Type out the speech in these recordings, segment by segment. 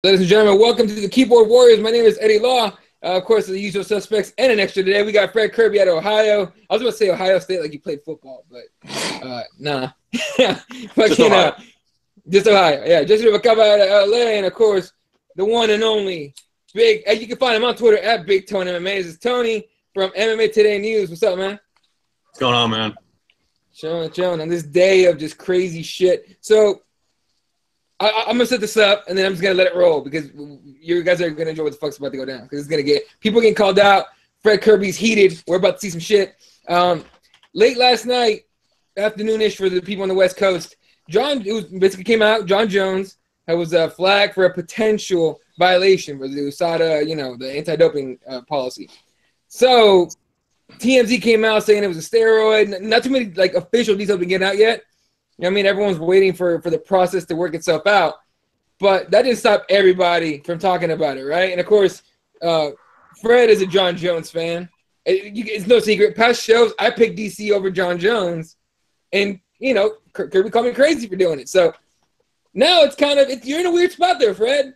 Ladies and gentlemen, welcome to the Keyboard Warriors. My name is Eddie Law. Of course, the usual suspects and an extra today. We got Fred Kirby out of Ohio. I was going to say Ohio State like you played football, but nah. Just Ohio. Just Ohio. Yeah, just a couple out of LA. And, of course, the one and only Big. You can find him on Twitter at Big Tony MMA. This is Tony from MMA Today News. What's up, man? What's going on, man? Chilling on this day of just crazy shit. So, I'm going to set this up, and then I'm just going to let it roll because you guys are going to enjoy what the fuck's about to go down because it's going to get – people getting called out. Fred Kirby's heated. We're about to see some shit. Late last night, afternoonish for the people on the West Coast, basically came out, John Jones was flagged for a potential violation for the USADA, the anti-doping policy. So TMZ came out saying it was a steroid. Not too many official details been getting out yet. I mean, everyone's waiting for the process to work itself out. But that didn't stop everybody from talking about it, right? And, of course, Fred is a John Jones fan. It's no secret. Past shows, I picked DC over John Jones. And, Kirby called me crazy for doing it. So now it's kind of – you're in a weird spot there, Fred.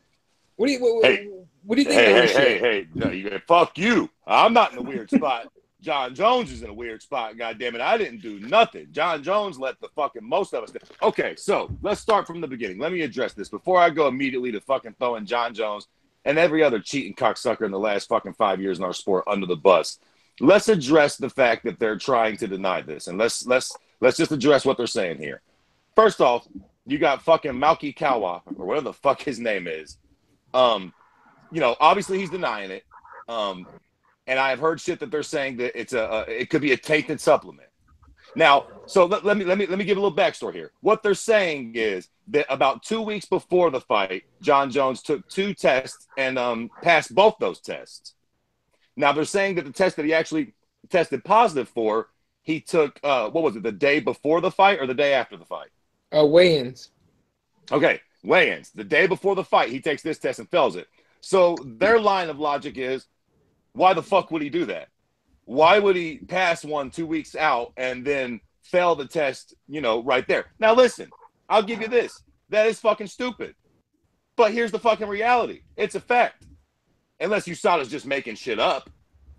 What do you think about this shit? Hey. No, fuck you. I'm not in a weird spot. John Jones is in a weird spot. God damn it. I didn't do nothing. John Jones let the fucking most of us. Okay, so let's start from the beginning. Let me address this before I go immediately to fucking throwing John Jones and every other cheating cocksucker in the last fucking 5 years in our sport under the bus. Let's address the fact that they're trying to deny this. And let's just address what they're saying here. First off, you got fucking Malky Kawa, or whatever the fuck his name is. Obviously he's denying it. And I've heard shit that they're saying that it could be a tainted supplement. Now, so let me give a little backstory here. What they're saying is that about 2 weeks before the fight, John Jones took 2 tests and passed both those tests. Now they're saying that the test that he actually tested positive for, he took the day before the fight or the day after the fight? Weigh-ins. Okay, weigh-ins. The day before the fight, he takes this test and fails it. So their line of logic is, why the fuck would he do that? Why would he pass one 2 weeks out and then fail the test, right there? Now, listen, I'll give you this. That is fucking stupid. But here's the fucking reality. It's a fact. Unless USADA's just making shit up.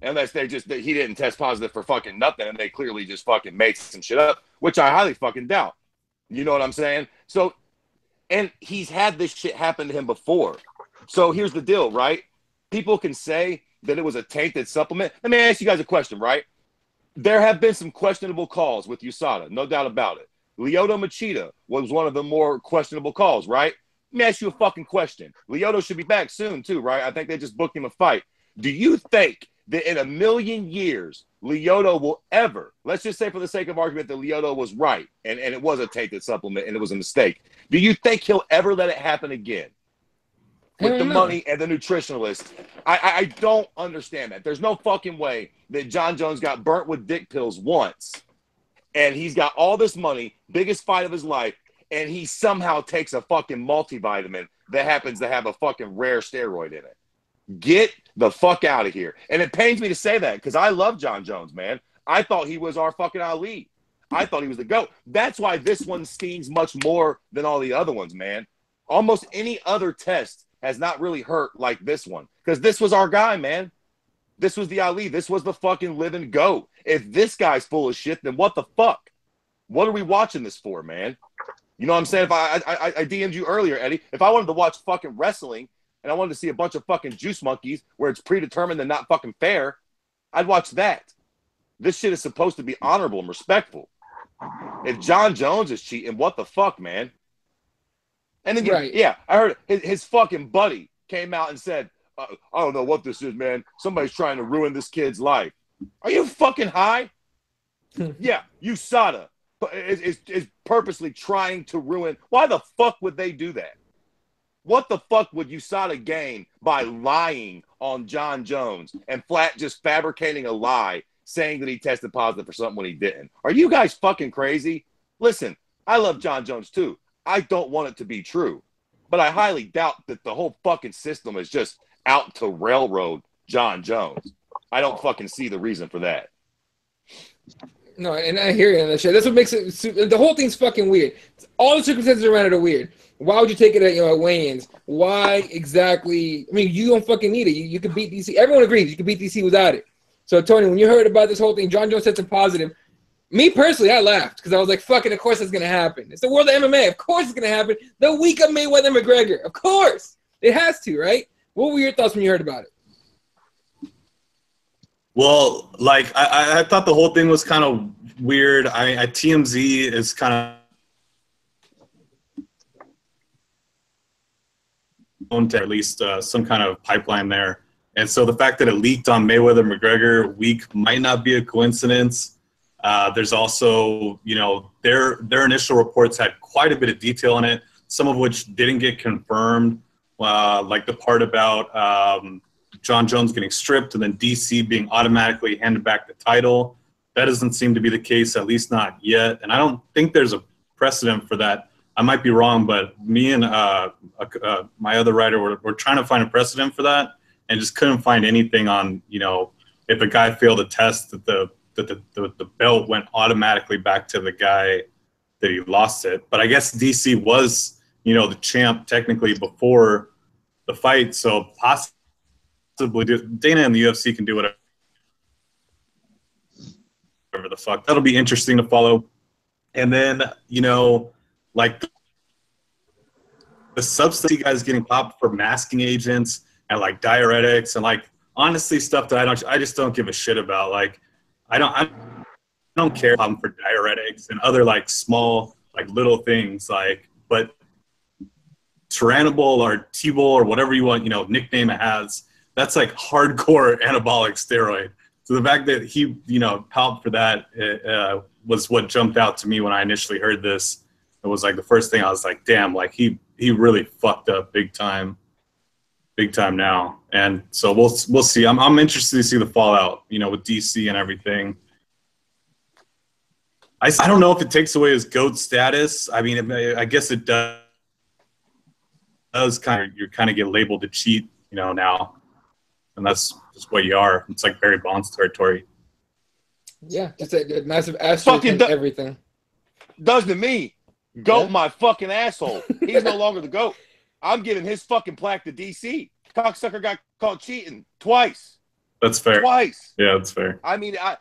Unless he didn't test positive for fucking nothing and they clearly just fucking made some shit up, which I highly fucking doubt. You know what I'm saying? So, and he's had this shit happen to him before. So here's the deal, right? People can say that it was a tainted supplement. Let me ask you guys a question, right? There have been some questionable calls with USADA, no doubt about it. Lyoto Machida was one of the more questionable calls, right? Let me ask you a fucking question. Lyoto should be back soon too, right? I think they just booked him a fight. Do you think that in a million years, Lyoto will ever, let's just say for the sake of argument that Lyoto was right and it was a tainted supplement and it was a mistake. Do you think he'll ever let it happen again? With the money and the nutritionalist. I don't understand that. There's no fucking way that John Jones got burnt with dick pills once and he's got all this money, biggest fight of his life, and he somehow takes a fucking multivitamin that happens to have a fucking rare steroid in it. Get the fuck out of here. And it pains me to say that because I love John Jones, man. I thought he was our fucking Ali. I thought he was the GOAT. That's why this one stings much more than all the other ones, man. Almost any other test has not really hurt like this one. Because this was our guy, man. This was the Ali. This was the fucking living GOAT. If this guy's full of shit, then what the fuck? What are we watching this for, man? You know what I'm saying? If I DM'd you earlier, Eddie, if I wanted to watch fucking wrestling and I wanted to see a bunch of fucking juice monkeys where it's predetermined and not fucking fair, I'd watch that. This shit is supposed to be honorable and respectful. If John Jones is cheating, what the fuck, man? And then, I heard his fucking buddy came out and said, I don't know what this is, man. Somebody's trying to ruin this kid's life. Are you fucking high? Yeah, USADA is purposely trying to ruin. Why the fuck would they do that? What the fuck would USADA gain by lying on John Jones and flat just fabricating a lie saying that he tested positive for something when he didn't? Are you guys fucking crazy? Listen, I love John Jones too. I don't want it to be true, but I highly doubt that the whole fucking system is just out to railroad John Jones. I don't fucking see the reason for that. No, and I hear you on that shit. That's what makes it. The whole thing's fucking weird. All the circumstances around it are weird. Why would you take it at at weigh-ins? Why exactly? I mean, you don't fucking need it. You could beat DC. Everyone agrees you could beat DC without it. So Tony, when you heard about this whole thing, John Jones said some positive. Me personally, I laughed because I was like, "Fucking, of course it's gonna happen. It's the world of MMA. Of course it's gonna happen. The week of Mayweather McGregor. Of course it has to, right?" What were your thoughts when you heard about it? Well, like I thought the whole thing was kind of weird. TMZ is kind of to at least some kind of pipeline there, and so the fact that it leaked on Mayweather McGregor week might not be a coincidence. There's also, their initial reports had quite a bit of detail in it, some of which didn't get confirmed, like the part about John Jones getting stripped and then DC being automatically handed back the title. That doesn't seem to be the case, at least not yet. And I don't think there's a precedent for that. I might be wrong, but me and my other writer were trying to find a precedent for that and just couldn't find anything on, if a guy failed a test that the belt went automatically back to the guy that he lost it. But I guess DC was, the champ technically before the fight. So possibly Dana and the UFC can do whatever the fuck. That'll be interesting to follow. And then, like the substance guys getting popped for masking agents and like diuretics and like honestly stuff that I just don't give a shit about. Like I don't care for diuretics and other like small like little things like, but Turinabol or T-Bol or whatever you want, nickname it has, that's like hardcore anabolic steroid. So the fact that he, popped for that was what jumped out to me when I initially heard this. It was like the first thing I was like, damn, like he really fucked up big time now. And so we'll see. I'm interested to see the fallout, with DC and everything. I don't know if it takes away his GOAT status. I mean, I guess it does you kind of get labeled to cheat, now. And that's just what you are. It's like Barry Bonds territory. Yeah, just a massive asterisk and everything. Does to me. GOAT my fucking asshole. He's no longer the GOAT. I'm giving his fucking plaque to DC. Cocksucker got caught cheating twice. That's fair. Twice. Yeah, that's fair. I mean, I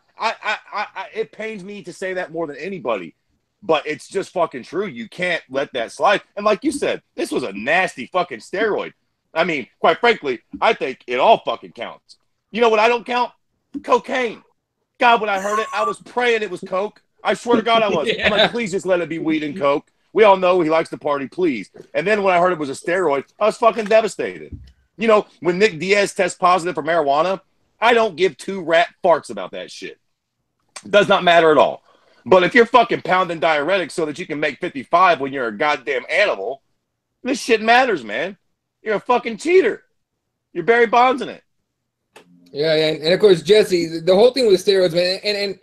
it pains me to say that more than anybody, but it's just fucking true. You can't let that slide. And like you said, this was a nasty fucking steroid. I mean, quite frankly, I think it all fucking counts. You know what I don't count? Cocaine. God, when I heard it, I was praying it was coke. I swear to God I was. Yeah. I'm like, please just let it be weed and coke. We all know he likes to party, please. And then when I heard it was a steroid, I was fucking devastated. When Nick Diaz tests positive for marijuana, I don't give two rat farts about that shit. It does not matter at all. But if you're fucking pounding diuretics so that you can make 55 when you're a goddamn animal, this shit matters, man. You're a fucking cheater. You're Barry Bonds in it. Yeah, and of course, Jesse, the whole thing with steroids, man, and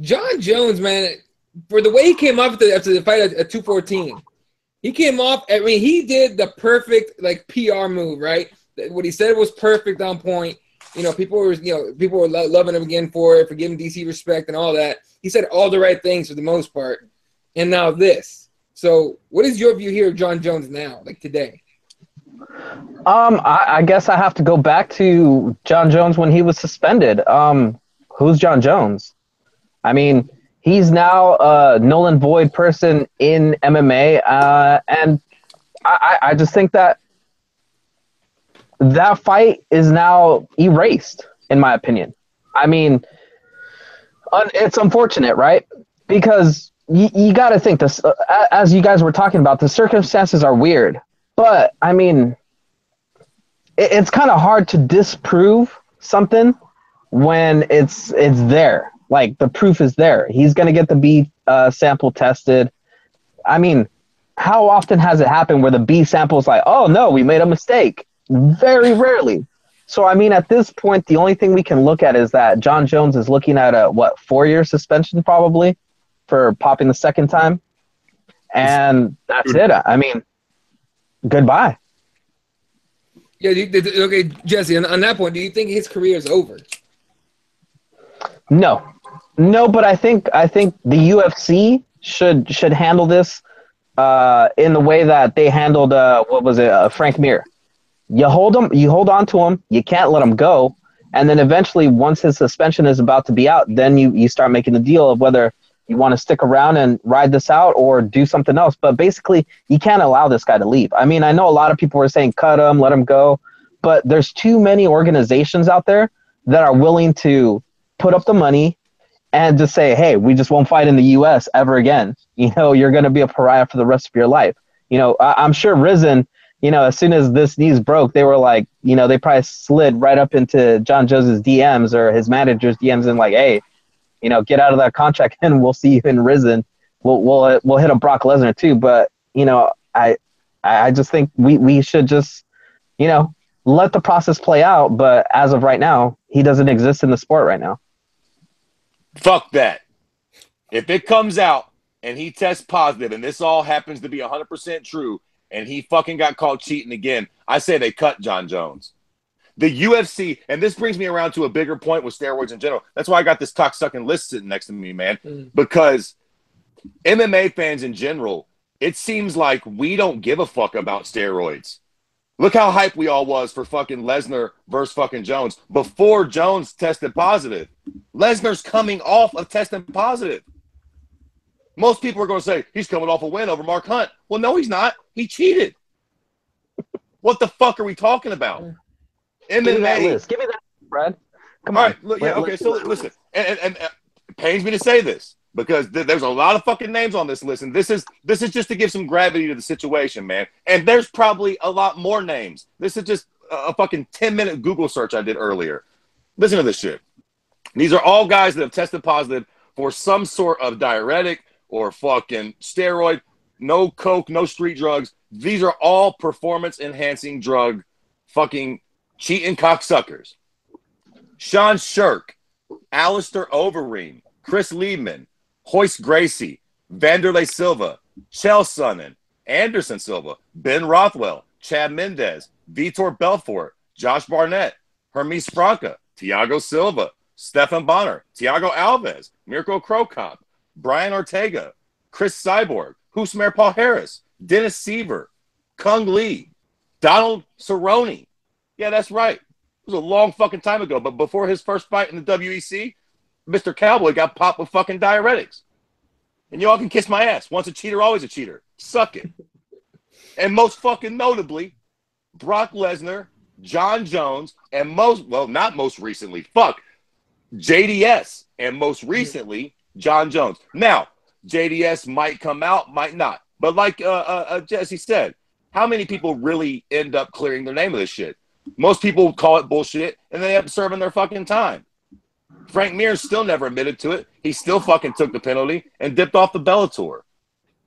John Jones, man, for the way he came off after the fight at 214, he came off, I mean, he did the perfect, like, PR move, right? What he said was perfect, on point. People were loving him again for it, for giving DC respect and all that. He said all the right things for the most part. And now this. So what is your view here of John Jones now, like today? I guess I have to go back to John Jones when he was suspended. Who's John Jones? I mean, he's now a null and void person in MMA, and I just think that fight is now erased, in my opinion. I mean, it's unfortunate, right? Because you got to think this, as you guys were talking about, the circumstances are weird. But, I mean, it's kind of hard to disprove something when it's there. Like, the proof is there. He's going to get the B sample tested. I mean, how often has it happened where the B sample is like, oh, no, we made a mistake? Very rarely. So, I mean, at this point, the only thing we can look at is that John Jones is looking at a, 4-year suspension probably for popping the second time. And that's it. I mean, goodbye. Yeah, okay, Jesse, on that point, do you think his career is over? No, No, but I think the UFC should handle this in the way that they handled what was it, Frank Mir. You hold on to him. You can't let him go. And then eventually, once his suspension is about to be out, then you start making the deal of whether you want to stick around and ride this out or do something else. But basically, you can't allow this guy to leave. I mean, I know a lot of people were saying cut him, let him go, but there's too many organizations out there that are willing to put up the money and just say, hey, we just won't fight in the U.S. ever again. You know, you're going to be a pariah for the rest of your life. You know, I'm sure Rizin, you know, as soon as this news broke, they were like, you know, they probably slid right up into John Jones' DMs or his manager's DMs and like, hey, you know, get out of that contract and we'll see you in Rizin. We'll hit a Brock Lesnar too. But, you know, I just think we should just, you know, let the process play out. But as of right now, he doesn't exist in the sport right now. Fuck that. If it comes out and he tests positive and this all happens to be 100% true and he fucking got caught cheating again, I say they cut John Jones. The UFC, and this brings me around to a bigger point with steroids in general. That's why I got this cocksucking list sitting next to me, man. Because MMA fans in general, it seems like we don't give a fuck about steroids. Look how hype we all was for fucking Lesnar versus fucking Jones. Before Jones tested positive, Lesnar's coming off of testing positive. Most people are going to say, he's coming off a win over Mark Hunt. Well, no, he's not. He cheated. What the fuck are we talking about? MMA. Give me that list. Give me that, Brad. Come all on. Right, look, yeah, okay, so listen. And it pains me to say this because there's a lot of fucking names on this list, and this is just to give some gravity to the situation, man. And there's probably a lot more names. This is just a fucking 10-minute Google search I did earlier. Listen to this shit. These are all guys that have tested positive for some sort of diuretic or fucking steroid, no coke, no street drugs. These are all performance-enhancing drug fucking cheating cocksuckers. Sean Shirk, Alistair Overeem, Chris Liebman, Hoist Gracie, Vanderlei Silva, Chael Sonnen, Anderson Silva, Ben Rothwell, Chad Mendez, Vitor Belfort, Josh Barnett, Hermes Franca, Thiago Silva, Stefan Bonner, Thiago Alves, Mirko Krokop, Brian Ortega, Chris Cyborg, Husmer Paul Harris, Dennis Seaver, Kung Lee, Donald Cerrone. Yeah, that's right. It was a long fucking time ago, but before his first fight in the WEC, Mr. Cowboy got popped with fucking diuretics. And y'all can kiss my ass. Once a cheater, always a cheater. Suck it. And most fucking notably, Brock Lesnar, John Jones, and not most recently, JDS, and most recently, John Jones. Now, JDS might come out, might not. But like Jesse said, how many people really end up clearing their name of this shit? Most people call it bullshit, and they end up serving their fucking time. Frank Mir still never admitted to it. He still fucking took the penalty and dipped off the Bellator.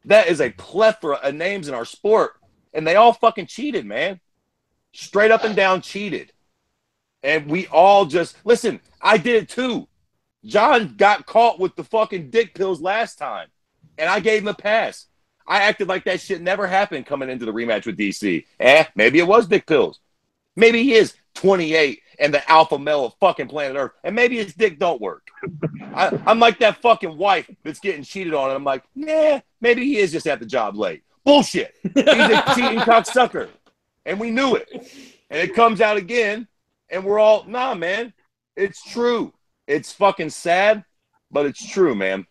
That is a plethora of names in our sport, and they all fucking cheated, man. Straight up and down cheated. And we all just... Listen, I did it too. John got caught with the fucking dick pills last time, and I gave him a pass. I acted like that shit never happened coming into the rematch with DC. Maybe it was dick pills. Maybe he is 28 and the alpha male of fucking planet Earth, and maybe his dick don't work. I'm like that fucking wife that's getting cheated on, and I'm like, nah, maybe he is just at the job late. Bullshit. He's a cheating cocksucker, and we knew it. And it comes out again, and we're all, nah, man, it's true. It's fucking sad, but it's true, man.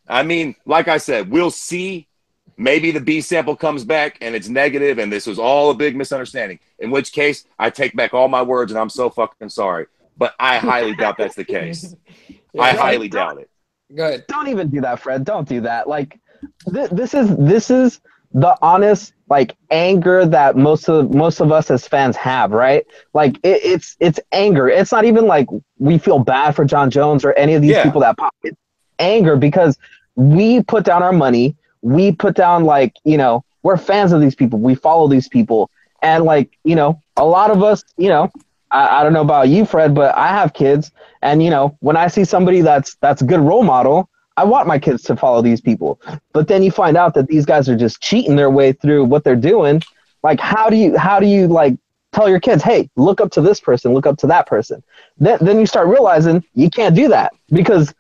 I mean, like I said, we'll see. Maybe the B sample comes back and it's negative and this was all a big misunderstanding, in which case I take back all my words and I'm so fucking sorry. But I highly doubt that's the case. Yeah, I highly doubt it. Go ahead. Don't even do that, Fred. Don't do that. Like, this is the honest, like, anger that most of us as fans have, right? Like, it's anger. It's not even like we feel bad for John Jones or any of these people that pop. It's anger because we put down our money. We put down, like, you know, we're fans of these people. We follow these people. And, like, you know, a lot of us, you know, I don't know about you, Fred, but I have kids. And, you know, when I see somebody that's a good role model, I want my kids to follow these people. But then you find out that these guys are just cheating their way through what they're doing. Like, how do you like, tell your kids, hey, look up to this person, look up to that person? Then you start realizing you can't do that because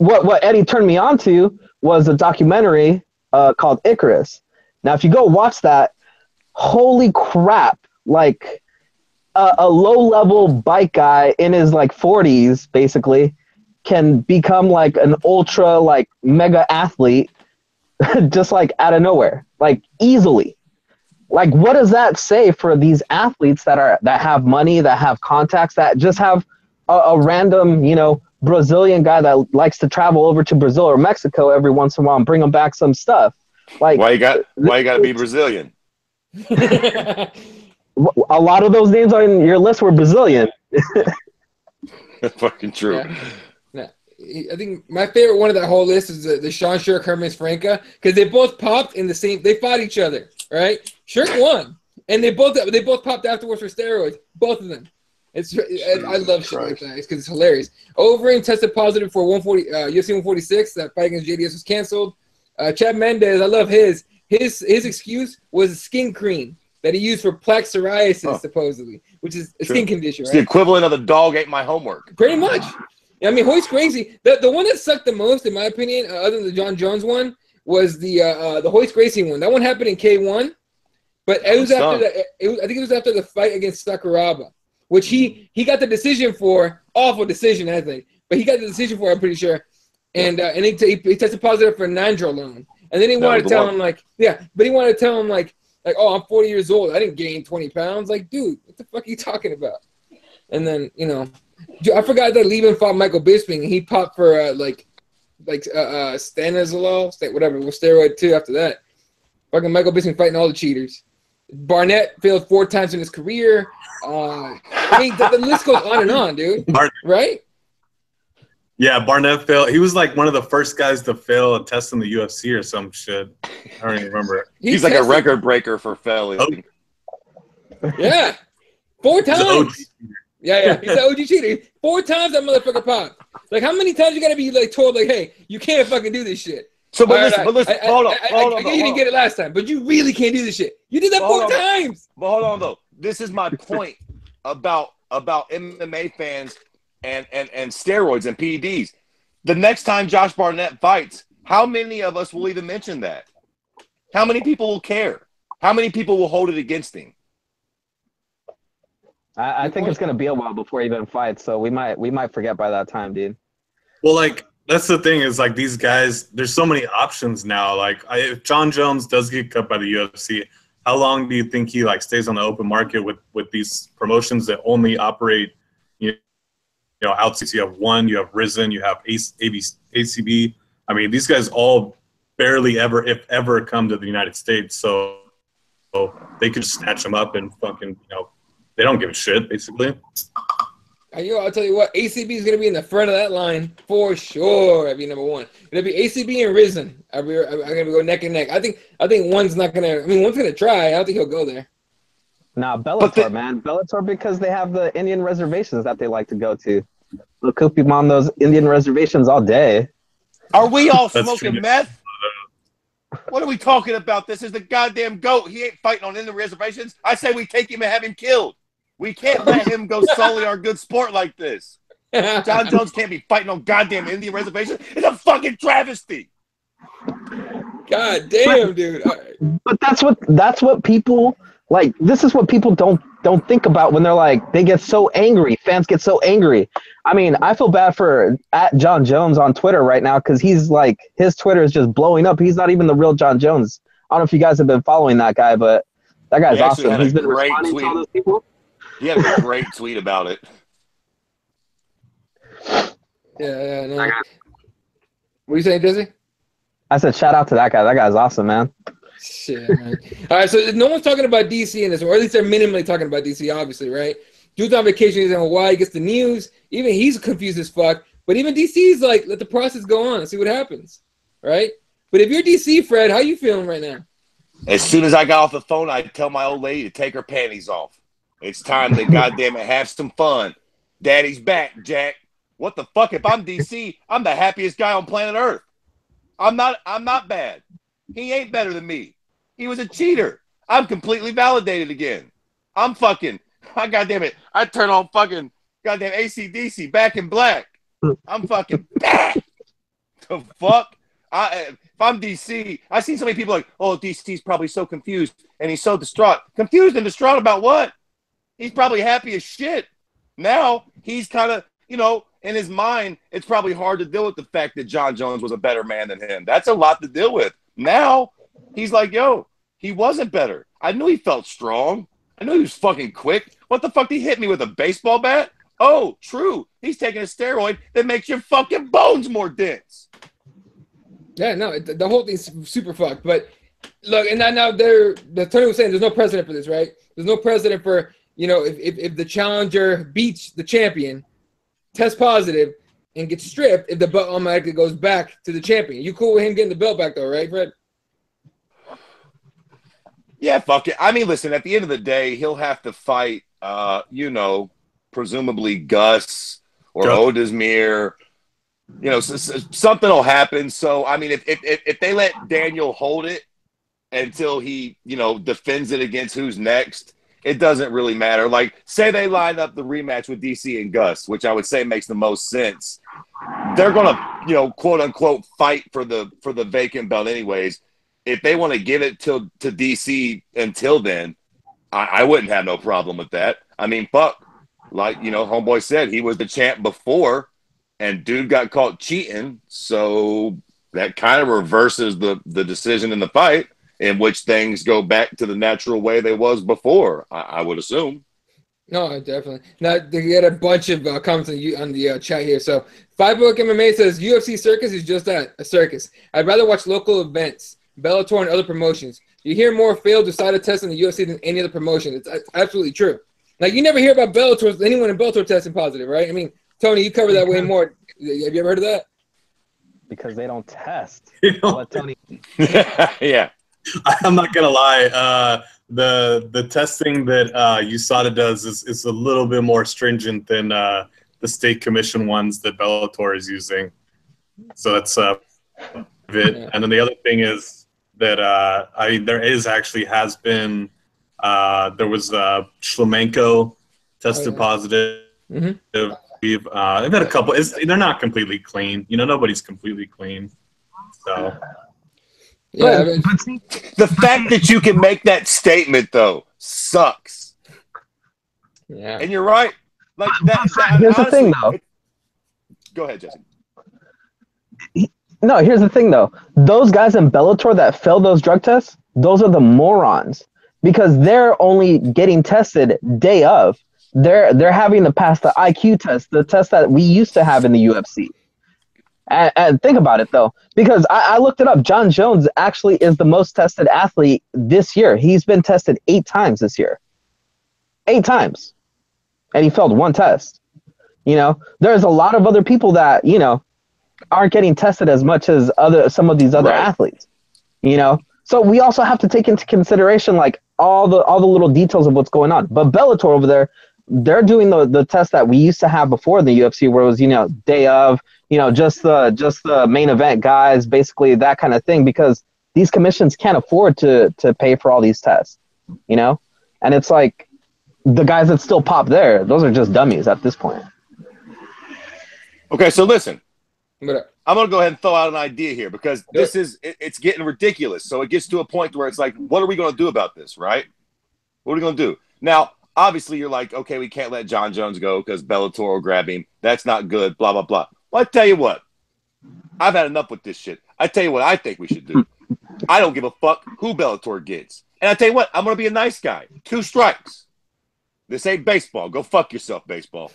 what Eddie turned me on to was a documentary called Icarus. Now, if you go watch that, holy crap! Like a low-level bike guy in his like 40s, basically, can become like an ultra like mega athlete, just like out of nowhere, like easily. Like, what does that say for these athletes that have money, that have contacts, that just have a random, Brazilian guy that likes to travel over to Brazil or Mexico every once in a while and bring them back some stuff? Like, why you got to be Brazilian? A lot of those names on your list were Brazilian. Fucking true. Yeah. No, I think my favorite one of that whole list is the Sean Shirk Hermes Franca, because they both popped in the same. They fought each other, right? Shirk won, and they both popped afterwards for steroids. Both of them. I love shit like that because it's hilarious. Overeem tested positive for UFC 146. That fight against JDS was canceled. Chad Mendez, I love his excuse was skin cream that he used for plaque psoriasis, supposedly, which is a skin condition, right? It's the equivalent of the dog ate my homework. Pretty much. I mean, Hoyt's crazy. The one that sucked the most, in my opinion, other than the John Jones one, was the Hoyt's Gracie one. That one happened in K1, but it was after I think it was after the fight against Sakuraba, which he got the decision for. Awful decision, I think, but he got the decision for. I'm pretty sure, and he tested positive for nandrolone, and then he wanted to tell him like, oh, I'm 40 years old. I didn't gain 20 pounds. Like, dude, what the fuck are you talking about? And then I forgot that Levin fought Michael Bisping, and he popped for stanozolol, whatever, with steroid too. After that, fucking Michael Bisping fighting all the cheaters. Barnett failed 4 times in his career. I mean, the list goes on and on, dude. Right? Yeah, Barnett failed. He was like one of the first guys to fail a test in the UFC or some shit. I don't even remember. He's like a record breaker for failing. Yeah, 4 times. Yeah, he's an OG cheater. 4 times that motherfucker popped. Like, how many times you gotta be like told like, hey, you can't fucking do this shit? So, but listen, hold on. I get you didn't get it last time, but you really can't do this shit. You did that 4 times. But hold on though. This is my point about MMA fans and steroids and PEDs. The next time Josh Barnett fights, how many of us will even mention that? How many people will care? How many people will hold it against him? I think it's gonna be a while before he even fights, so we might forget by that time, dude. Well, like, that's the thing is, like, these guys, there's so many options now. Like, if John Jones does get cut by the UFC, how long do you think he like stays on the open market with these promotions that only operate, outside? You have One, you have Risen, you have ACB. I mean, these guys all barely ever, if ever, come to the United States, so they could just snatch them up and fucking, they don't give a shit, basically. I'll tell you what, ACB is going to be in the front of that line for sure. That'd be number 1. It'll be ACB and Risen. I'm going to go neck and neck. I think one's not going to – I mean, one's going to try. I don't think he'll go there. Nah, Bellator, man. Bellator, because they have the Indian reservations that they like to go to. They'll cook people on those Indian reservations all day. Are we all smoking meth? What are we talking about? This is the goddamn GOAT. He ain't fighting on Indian reservations. I say we take him and have him killed. We can't let him go sully our good sport like this. John Jones can't be fighting on goddamn Indian reservations. It's a fucking travesty. God damn, dude. But that's what people like. This is what people don't think about when they're like, they get so angry. Fans get so angry. I mean, I feel bad for @John Jones on Twitter right now because he's like, his Twitter is just blowing up. He's not even the real John Jones. I don't know if you guys have been following that guy, but that guy's awesome. He's been responding to all those people. He had a great tweet about it. Yeah, no. What are you saying, Dizzy? I said shout out to that guy. That guy's awesome, man. Shit, man. All right, so no one's talking about DC in this, or at least they're minimally talking about DC, obviously, right? Dude's on vacation. He's in Hawaii. He gets the news. Even he's confused as fuck. But even DC's like, let the process go on and see what happens, right? But if you're DC, Fred, how you feeling right now? As soon as I got off the phone, I'd tell my old lady to take her panties off. It's time to goddamn it have some fun. Daddy's back, Jack. What the fuck? If I'm DC, I'm the happiest guy on planet Earth. I'm not bad. He ain't better than me. He was a cheater. I'm completely validated again. I goddamn it. I turn on fucking goddamn AC/DC Back in Black. I'm fucking back. The fuck? If I'm DC, I see so many people like, oh, DC's probably so confused and he's so distraught. Confused and distraught about what? He's probably happy as shit. Now he's kind of, in his mind, it's probably hard to deal with the fact that John Jones was a better man than him. That's a lot to deal with. Now he's like, yo, he wasn't better. I knew he felt strong. I knew he was fucking quick. What the fuck did he hit me with, a baseball bat? Oh, true. He's taking a steroid that makes your fucking bones more dense. Yeah, no, the whole thing's super fucked. But look, and now the Tony was saying there's no precedent for this, right? There's no precedent for, if the challenger beats the champion, tests positive, and gets stripped, if the belt automatically goes back to the champion. You cool with him getting the belt back though, right, Fred? Yeah, fuck it. I mean, listen, at the end of the day, he'll have to fight, presumably Gus or Odesmir. Something will happen. So, I mean, if they let Daniel hold it until he, defends it against who's next, it doesn't really matter. Like, say they line up the rematch with DC and Gus, which I would say makes the most sense. They're going to, quote unquote, fight for the vacant belt anyways. If they want to give it to DC until then, I wouldn't have no problem with that. I mean, fuck. Like, homeboy said, he was the champ before, and dude got caught cheating. So that kind of reverses the decision in the fight, in which things go back to the natural way they was before, I would assume. No, definitely. Now, they get a bunch of comments on the chat here. So, 5-Book MMA says, UFC circus is just that, a circus. I'd rather watch local events, Bellator and other promotions. You hear more failed decided tests in the UFC than any other promotion. It's absolutely true. Like, you never hear about Bellator, anyone in Bellator testing positive, right? I mean, Tony, you cover that way more. Have you ever heard of that? Because they don't test. I'll let Tony. Yeah. I'm not gonna lie. The testing that USADA does is a little bit more stringent than the state commission ones that Bellator is using. So that's it. Yeah. And then the other thing is that there was Shlemenko tested positive. Mm-hmm. They've had a couple. They're not completely clean. Nobody's completely clean. So. Yeah, the fact that you can make that statement though sucks. Yeah, and you're right. Like that. Here's honestly, the thing, though. Go ahead, Jesse. No, here's the thing, though. Those guys in Bellator that failed those drug tests, those are the morons, because they're only getting tested day of. They're having to pass the IQ test, the test that we used to have in the UFC. And think about it, though, because I looked it up. John Jones actually is the most tested athlete this year. He's been tested 8 times this year. 8 times. And he failed 1 test. There's a lot of other people that, aren't getting tested as much as some of these other athletes. So we also have to take into consideration, like, all the little details of what's going on. But Bellator over there, they're doing the test that we used to have before in the UFC, where it was, day of, just the main event guys, basically that kind of thing, because these commissions can't afford to pay for all these tests, and it's like the guys that still pop there, those are just dummies at this point. Okay, so listen, I'm going to go ahead and throw out an idea here, because it's getting ridiculous. So it gets to a point where it's like, what are we going to do about this, right? What are we going to do? Now, obviously, you're like, okay, we can't let John Jones go because Bellator will grab him. That's not good, blah, blah, blah. Well, I tell you what. I've had enough with this shit. I tell you what I think we should do. I don't give a fuck who Bellator gets. And I tell you what, I'm going to be a nice guy. 2 strikes. This ain't baseball. Go fuck yourself, baseball.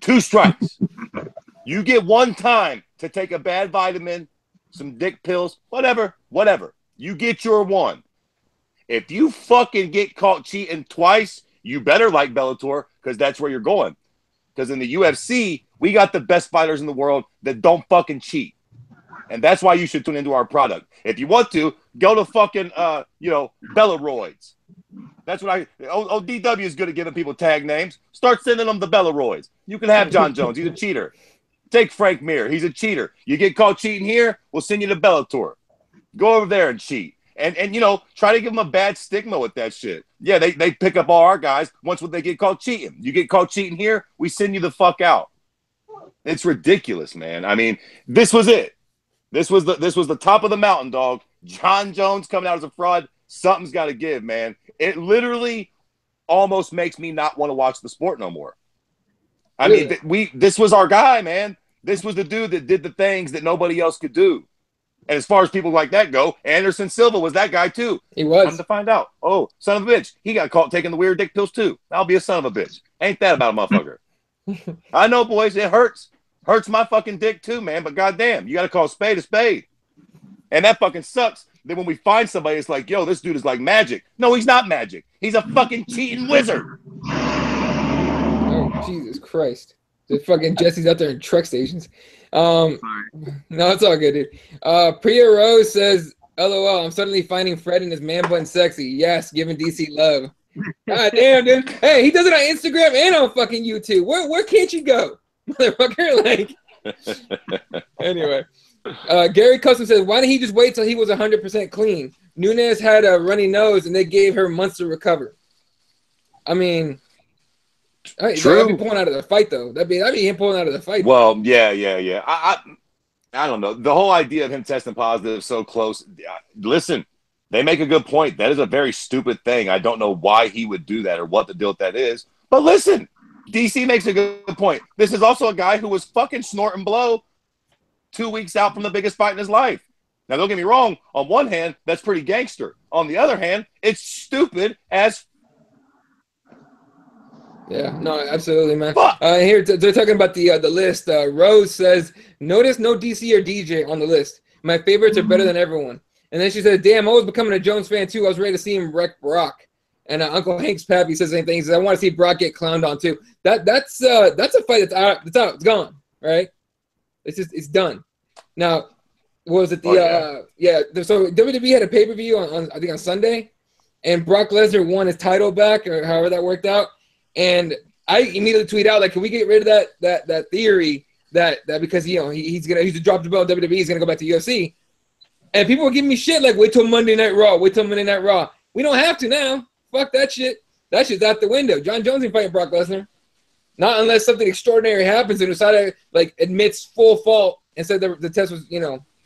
2 strikes. You get 1 time to take a bad vitamin, some dick pills, whatever. You get your 1. If you fucking get caught cheating twice, you better like Bellator, because that's where you're going. Because in the UFC, we got the best fighters in the world that don't fucking cheat. And that's why you should tune into our product. If you want to, go to fucking, Bellaroids. That's what DW is good at giving people tag names. Start sending them the Bellaroids. You can have John Jones. He's a cheater. Take Frank Mir. He's a cheater. You get caught cheating here, we'll send you to Bellator. Go over there and cheat. And try to give them a bad stigma with that shit. Yeah, they pick up all our guys once when they get caught cheating. You get caught cheating here, we send you the fuck out. It's ridiculous, man. I mean, this was it. This was the top of the mountain, dog. John Jones coming out as a fraud. Something's got to give, man. It literally almost makes me not want to watch the sport no more. I mean, this was our guy, man. This was the dude that did the things that nobody else could do. And as far as people like that go, Anderson Silva was that guy too. He was. Come to find out. Oh, son of a bitch. He got caught taking the weird dick pills too. I'll be a son of a bitch. Ain't that about a motherfucker? I know, boys. It hurts. Hurts my fucking dick too, man. But goddamn, you got to call a spade a spade. And that fucking sucks. Then when we find somebody, it's like, yo, this dude is like magic. No, he's not magic. He's a fucking cheating wizard. Oh, Jesus Christ. The fucking Jesse's out there in truck stations. No, it's all good, dude. Priya Rose says, LOL, I'm suddenly finding Fred and his man bun sexy. Yes, giving DC love. God damn, dude. Hey, he does it on Instagram and on fucking YouTube. Where can't you go? Motherfucker, like. Anyway. Gary Custom says, why didn't he just wait till he was 100% clean? Nunes had a runny nose and they gave her months to recover. I mean, that'd be pulling out of the fight, though. That'd be him pulling out of the fight. Well, yeah. I don't know. The whole idea of him testing positive so close. Listen, they make a good point. That is a very stupid thing. I don't know why he would do that or what the deal with that is. But listen, DC makes a good point. This is also a guy who was fucking snorting blow 2 weeks out from the biggest fight in his life. Now, don't get me wrong. On one hand, that's pretty gangster. On the other hand, it's stupid as. Yeah, no, absolutely, man. Here they're talking about the list. Rose says, notice no DC or DJ on the list. My favorites are better than everyone. And then she said, damn, I was becoming a Jones fan too. I was ready to see him wreck Brock. And Uncle Hank's Pappy says the same thing. He says, I want to see Brock get clowned on too. That's a fight that's out. It's gone, right? It's done. Now, what was it? So WWE had a pay-per-view on I think on Sunday, and Brock Lesnar won his title back, or however that worked out. And I immediately tweet out, like, can we get rid of that theory that because he's to drop the belt WWE, he's gonna go back to UFC. And people were giving me shit like, wait till Monday Night Raw. We don't have to now. Fuck that shit. That shit's out the window. John Jones ain't fighting Brock Lesnar. Not unless something extraordinary happens and Usada admits full fault and said the test was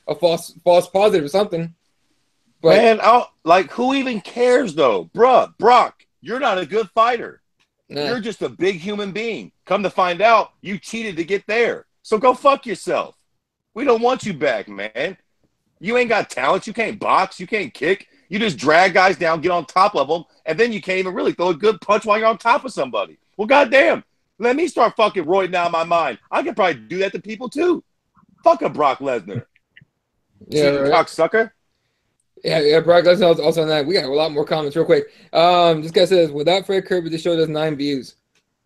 a false positive or something. But man, who even cares though, bruh? Brock, you're not a good fighter. Nah. You're just a big human being. Come to find out, you cheated to get there. So go fuck yourself. We don't want you back, man. You ain't got talent. You can't box. You can't kick. You just drag guys down, get on top of them, and then you can't even really throw a good punch while you're on top of somebody. Well, goddamn. Let me start fucking roiding out my mind. I could probably do that to people too. Fuck a Brock Lesnar. Yeah, right. Cocksucker. Yeah, Brock Lesnar also on that. We got a lot more comments real quick. This guy says, without Fred Kirby, the show does 9 views.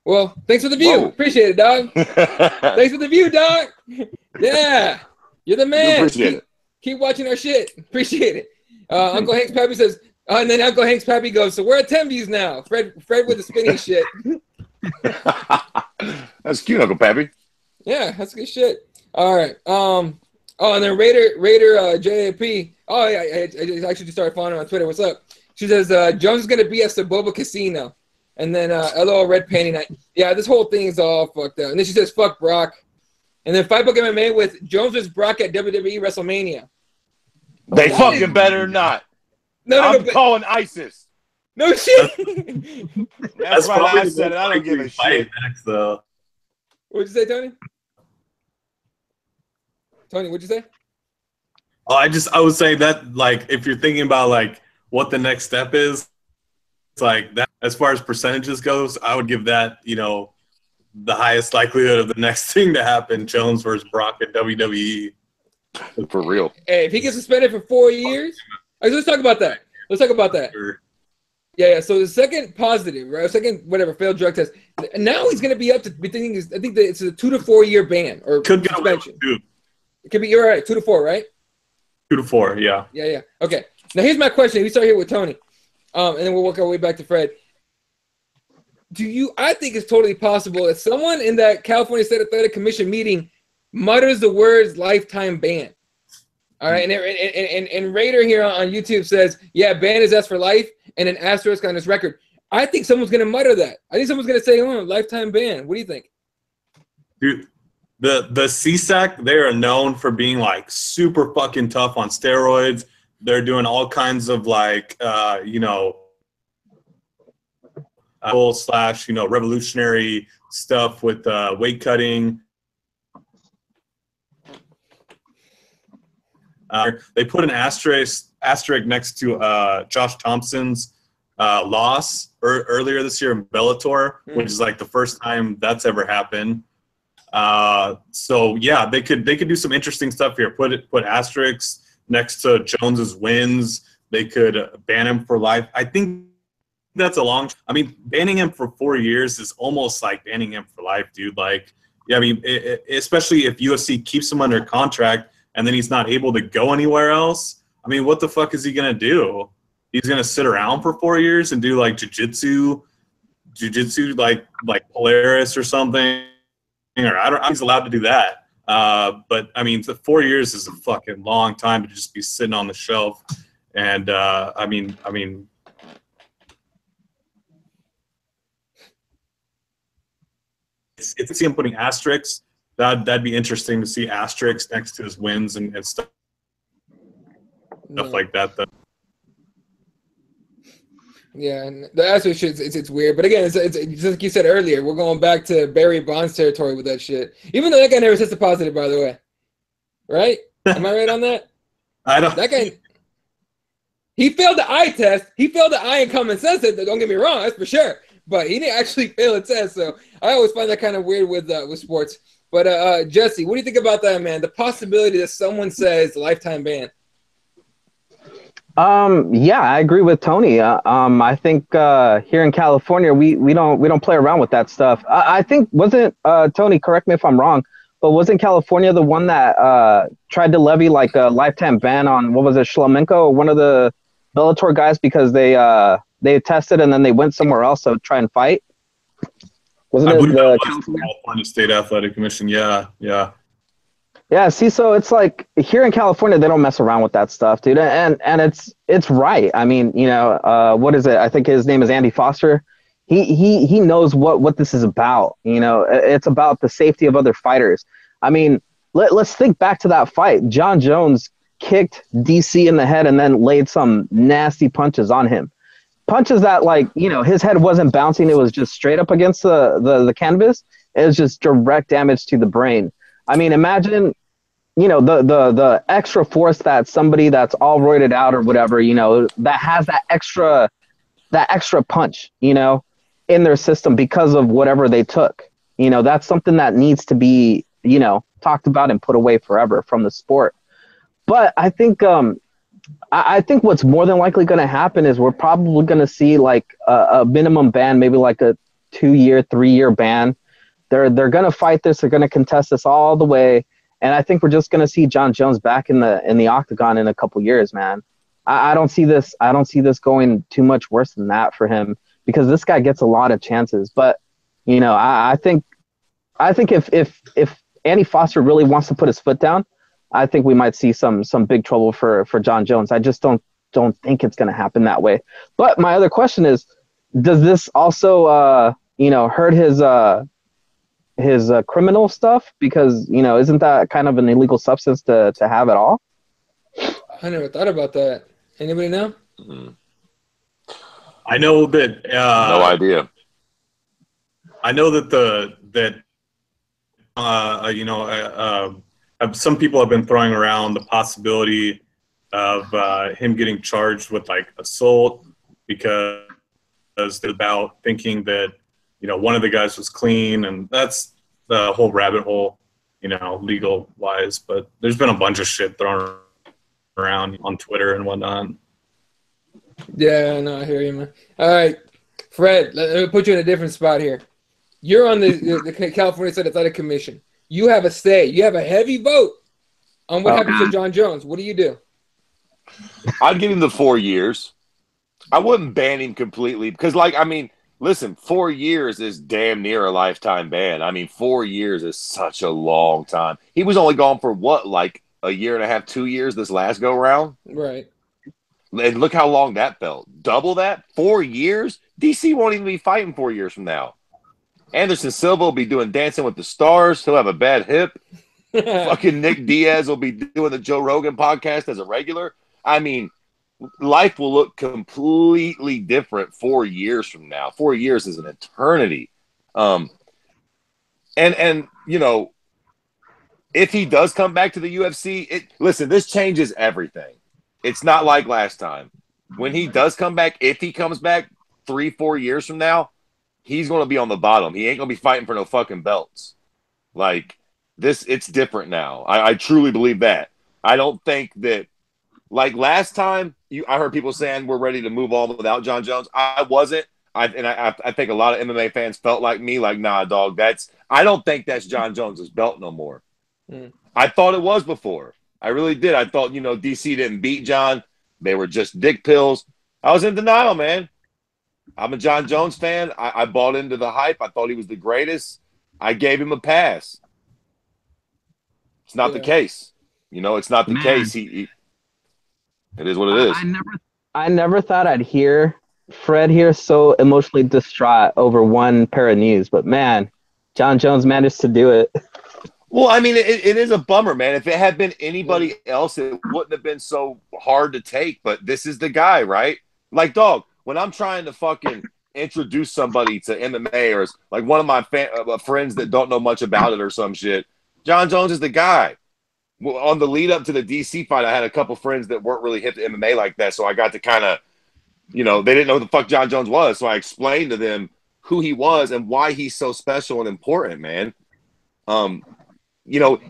Well, thanks for the view. Whoa. Appreciate it, dog. Thanks for the view, dog. Yeah, you're the man. Appreciate it. Keep watching our shit. Appreciate it. Uncle Hank's Pappy says, and then Uncle Hank's Pappy goes, so we're at 10 views now. Fred with the spinning shit. That's cute, Uncle Pappy. Yeah, that's good shit. All right. And then Raider JAP. Oh, yeah, I actually just started following her on Twitter. What's up? She says, Jones is going to be at Saboba Casino. And then LOL Red Panty Night. Yeah, this whole thing is all fucked up. And then she says, fuck Brock. And then Fight Book MMA with Jones vs. Brock at WWE WrestleMania. They fucking better not. I'm calling ISIS. No shit. That's right. I said it. I don't give a shit. Next, though. What'd you say, Tony? Tony, what'd you say? Oh, I was saying that, like, if you're thinking about like what the next step is, it's like that. As far as percentages goes, I would give that the highest likelihood of the next thing to happen: Jones versus Brock at WWE. For real. Hey, if he gets suspended for 4 years, let's talk about that. Sure. Yeah. So the second positive, right? Second failed drug test. Now he's going to be up to. I think that it's a 2 to 4 year ban or could get suspension. It could be. You're right. 2 to 4, right? 2 to 4. Yeah. Yeah. Okay. Now here's my question. We start here with Tony, and then we'll work our way back to Fred. I think it's totally possible that someone in that California State Athletic Commission meeting mutters the words lifetime ban. All right, and Raider here on YouTube says, yeah, ban is S for life, and an asterisk on his record. I think someone's going to mutter that. I think someone's going to say, lifetime ban. What do you think? Dude, The CSAC, they are known for being like super fucking tough on steroids. They're doing all kinds of like slash revolutionary stuff with weight cutting. They put an asterisk next to Josh Thompson's loss earlier this year in Bellator, which is like the first time that's ever happened. So yeah, they could do some interesting stuff here. Put asterisks next to Jones's wins. They could ban him for life. I think that's a long. I mean, banning him for 4 years is almost like banning him for life, dude. Like, yeah, I mean, especially if UFC keeps him under contract and then he's not able to go anywhere else. I mean, what the fuck is he gonna do? He's gonna sit around for 4 years and do like jujitsu like Polaris or something, or I don't. He's allowed to do that. But I mean, 4 years is a fucking long time to just be sitting on the shelf. And I mean, it's him putting asterisks. That'd be interesting to see asterisks next to his wins and stuff like that. Though. Yeah, and the asterisk shit, it's weird. But again, it's just like you said earlier, we're going back to Barry Bonds territory with that shit. Even though that guy never tested positive, by the way. Right? Am I right on that? I don't. That guy, he failed the eye test. He failed the eye and common sense. Don't get me wrong, that's for sure. But he didn't actually fail a test. So I always find that kind of weird with sports. But Jesse, what do you think about that, man? The possibility that someone says lifetime ban. Yeah, I agree with Tony. I think here in California, we don't play around with that stuff. I think wasn't Tony? Correct me if I'm wrong, but wasn't California the one that tried to levy like a lifetime ban on what was it, Shlemenko, one of the Bellator guys, because they tested and then they went somewhere else to try and fight? Wasn't it the California State Athletic Commission? Yeah. Yeah, see, so it's like here in California, they don't mess around with that stuff, dude. And it's right. I mean, what is it? I think his name is Andy Foster. He knows what this is about. It's about the safety of other fighters. I mean, let's think back to that fight. John Jones kicked DC in the head and then laid some nasty punches on him. Punches that, like, his head wasn't bouncing. It was just straight up against the canvas. It was just direct damage to the brain. I mean, imagine, the extra force that somebody that's all roided out or whatever, that has that extra punch, in their system because of whatever they took. That's something that needs to be, talked about and put away forever from the sport. But I think what's more than likely going to happen is we're probably going to see like a minimum ban, maybe like a 2-year, 3-year ban. They're going to fight this. They're going to contest this all the way. And I think we're just going to see John Jones back in the octagon in a couple years, man. I don't see this going too much worse than that for him, because this guy gets a lot of chances. But, I think if Andy Foster really wants to put his foot down, I think we might see some big trouble for John Jones. I just don't think it's going to happen that way. But my other question is, does this also hurt his criminal stuff? Because isn't that kind of an illegal substance to have at all? I never thought about that. Anybody know? I know that no idea. I know that some people have been throwing around the possibility of him getting charged with like assault, because they're about thinking that one of the guys was clean, and that's the whole rabbit hole, legal wise. But there's been a bunch of shit thrown around on Twitter and whatnot. Yeah, no, I hear you, man. All right, Fred, let me put you in a different spot here. You're on the California State Athletic Commission. You have a say. You have a heavy vote on what happens to John Jones. What do you do? I'd give him the 4 years. I wouldn't ban him completely because, listen, 4 years is damn near a lifetime ban. I mean, 4 years is such a long time. He was only gone for what, like a year and a half, 2 years this last go round? Right. And look how long that felt. Double that? 4 years? DC won't even be fighting 4 years from now. Anderson Silva will be doing Dancing with the Stars. He'll have a bad hip. Fucking Nick Diaz will be doing the Joe Rogan podcast as a regular. I mean, life will look completely different 4 years from now. 4 years is an eternity. And you know, if he does come back to the UFC, listen, this changes everything. It's not like last time. When he does come back, if he comes back 3-4 years from now, he's going to be on the bottom. He ain't going to be fighting for no fucking belts. Like, it's different now. I truly believe that. I don't think that, like last time, I heard people saying we're ready to move on without John Jones. I wasn't. I think a lot of MMA fans felt like me, like, nah, dog, I don't think that's John Jones's belt no more. I thought it was before. I really did. I thought, DC didn't beat John. They were just dick pills. I was in denial, man. I'm a John Jones fan. I bought into the hype. I thought he was the greatest. I gave him a pass. It's not the case. It's not the case. It is what it is. I never thought I'd hear Fred here so emotionally distraught over one pair of news, but man, John Jones managed to do it. Well, I mean, it is a bummer, man. If it had been anybody else, it wouldn't have been so hard to take, but this is the guy, right? Like, dog, when I'm trying to fucking introduce somebody to MMA, or like one of my friends that don't know much about it or some shit, John Jones is the guy. Well, on the lead up to the DC fight, I had a couple friends that weren't really hip to MMA like that, so I got to kind of, they didn't know who the fuck John Jones was, so I explained to them who he was and why he's so special and important, man.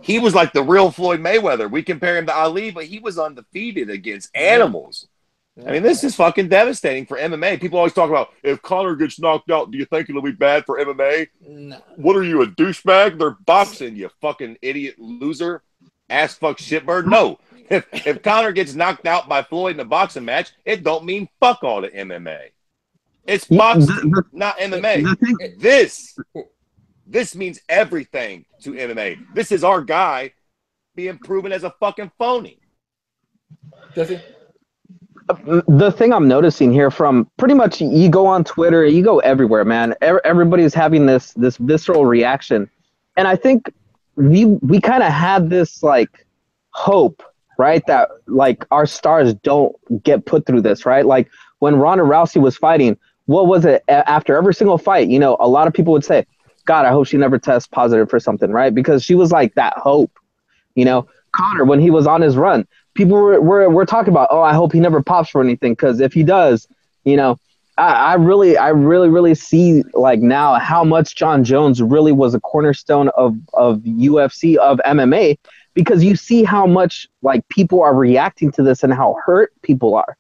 He was like the real Floyd Mayweather. We compare him to Ali, but he was undefeated against animals. I mean, this is fucking devastating for MMA. People always talk about, if Conor gets knocked out, do you think it'll be bad for MMA? No. What are you, a douchebag? They're boxing, you fucking idiot loser. Ass fuck shitbird. No. If Conor gets knocked out by Floyd in a boxing match, it don't mean fuck all to MMA. It's boxing, not MMA. This means everything to MMA. This is our guy being proven as a fucking phony. Does he? The thing I'm noticing here, from pretty much, you go on Twitter, you go everywhere, man. Everybody's having this visceral reaction, and I think we kind of had this like hope, right, that like our stars don't get put through this, right? Like when Ronda Rousey was fighting, what was it after every single fight? A lot of people would say, God, I hope she never tests positive for something, right? Because she was like that hope. Conor, when he was on his run, people were talking about, oh, I hope he never pops for anything, because if he does, I really see like now how much John Jones really was a cornerstone of UFC, of MMA, because you see how much like people are reacting to this and how hurt people are.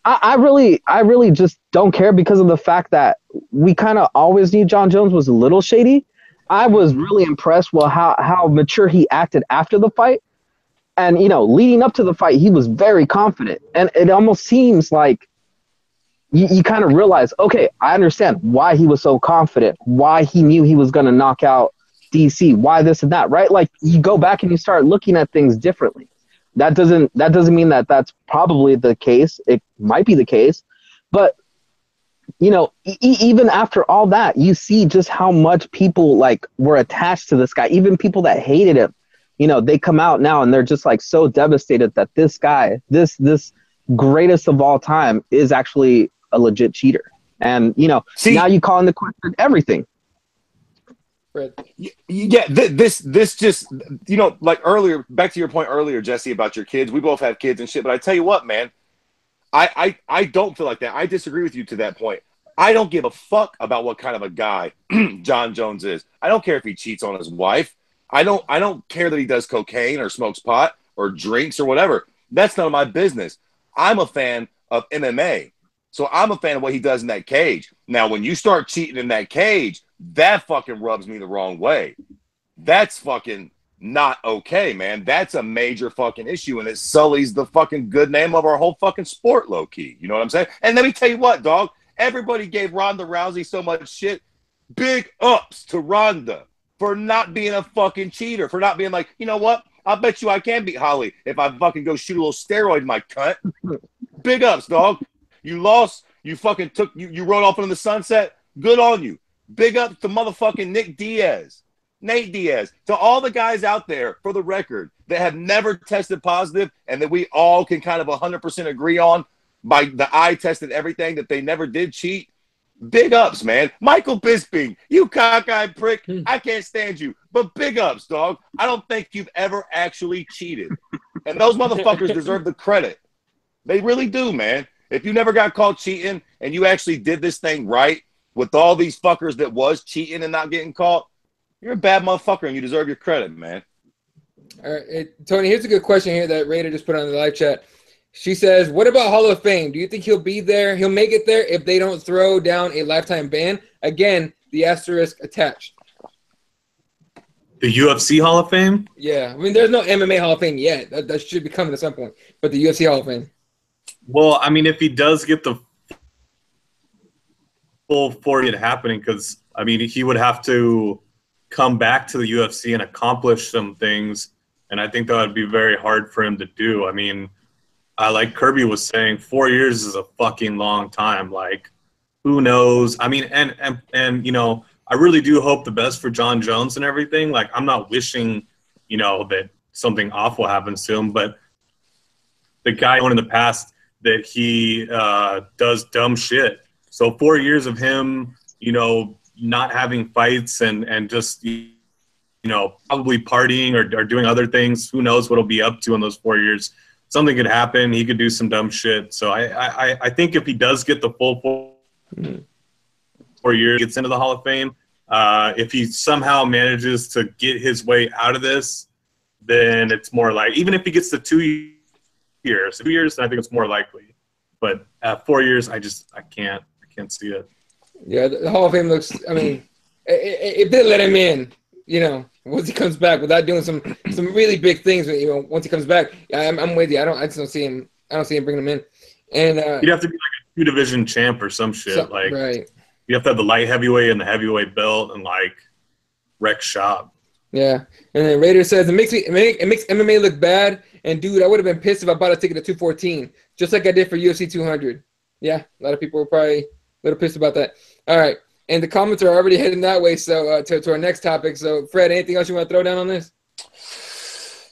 I really just don't care, because of the fact that we kind of always knew John Jones was a little shady. I was really impressed with how mature he acted after the fight. And, leading up to the fight, he was very confident. And it almost seems like you kind of realize, okay, I understand why he was so confident, why he knew he was going to knock out DC, why this and that, right? Like, you go back and you start looking at things differently. That doesn't mean that that's probably the case. It might be the case. But, even after all that, you see just how much people like were attached to this guy, even people that hated him. They come out now and they're just like so devastated that this guy, this greatest of all time, is actually a legit cheater. And, now you call into question everything. Fred. Yeah, this just, like earlier, back to your point earlier, Jesse, about your kids. We both have kids and shit, but I tell you what, man, I don't feel like that. I disagree with you to that point. I don't give a fuck about what kind of a guy John Jones is. I don't care if he cheats on his wife. I don't care that he does cocaine or smokes pot or drinks or whatever. That's none of my business. I'm a fan of MMA. So I'm a fan of what he does in that cage. Now, when you start cheating in that cage, that fucking rubs me the wrong way. That's fucking not okay, man. That's a major fucking issue, and it sullies the fucking good name of our whole fucking sport, low key. You know what I'm saying? And let me tell you what, dog. Everybody gave Ronda Rousey so much shit. Big ups to Ronda for not being a fucking cheater, for not being like, you know what? I bet you I can beat Holly if I fucking go shoot a little steroid in my cunt. Big ups, dog. You lost. You fucking you rode off into the sunset. Good on you. Big up to motherfucking Nate Diaz, to all the guys out there, for the record, that have never tested positive and that we all can kind of 100% agree on by the eye test and everything that they never did cheat. Big ups, man. Michael Bisping, you cockeyed prick. I can't stand you. But big ups, dog. I don't think you've ever actually cheated. And those motherfuckers deserve the credit. They really do, man. If you never got caught cheating and you actually did this thing right with all these fuckers that was cheating and not getting caught, you're a bad motherfucker and you deserve your credit, man. All right, Tony, here's a good question here that Raider just put on the live chat. She says, what about Hall of Fame? Do you think he'll be there? He'll make it there if they don't throw down a lifetime ban? Again, the asterisk attached. The UFC Hall of Fame? Yeah. I mean, there's no MMA Hall of Fame yet. That should be coming at some point. But the UFC Hall of Fame. Well, I mean, if he does get the full 40 happening, because, I mean, he would have to come back to the UFC and accomplish some things, and I think that would be very hard for him to do. I mean, like Kirby was saying, 4 years is a fucking long time. Like, who knows? I mean, and you know, I really do hope the best for John Jones and everything. Like, I'm not wishing, you know, that something awful happens to him, but the guy in the past that he does dumb shit. So 4 years of him, you know, not having fights and just, you know, probably partying or doing other things. Who knows what he'll be up to in those 4 years? Something could happen. He could do some dumb shit. So I think if he does get the full 4 years, gets into the Hall of Fame, if he somehow manages to get his way out of this, then it's more like, even if he gets to 2 years, I think it's more likely. But at 4 years, I can't see it. Yeah, the Hall of Fame looks, I mean, if they let him in, you know, once he comes back without doing some really big things, you know, once he comes back, I'm with you. I just don't see him bringing him in. And you'd have to be like a 2-division champ or some shit. Right. You have to have the light heavyweight and the heavyweight belt and like wreck shop. Yeah. And then Raider says it makes MMA look bad. And dude, I would have been pissed if I bought a ticket at 214, just like I did for UFC 200. Yeah, a lot of people were probably a little pissed about that. All right. And the comments are already heading that way. So to our next topic. So Fred, anything else you want to throw down on this?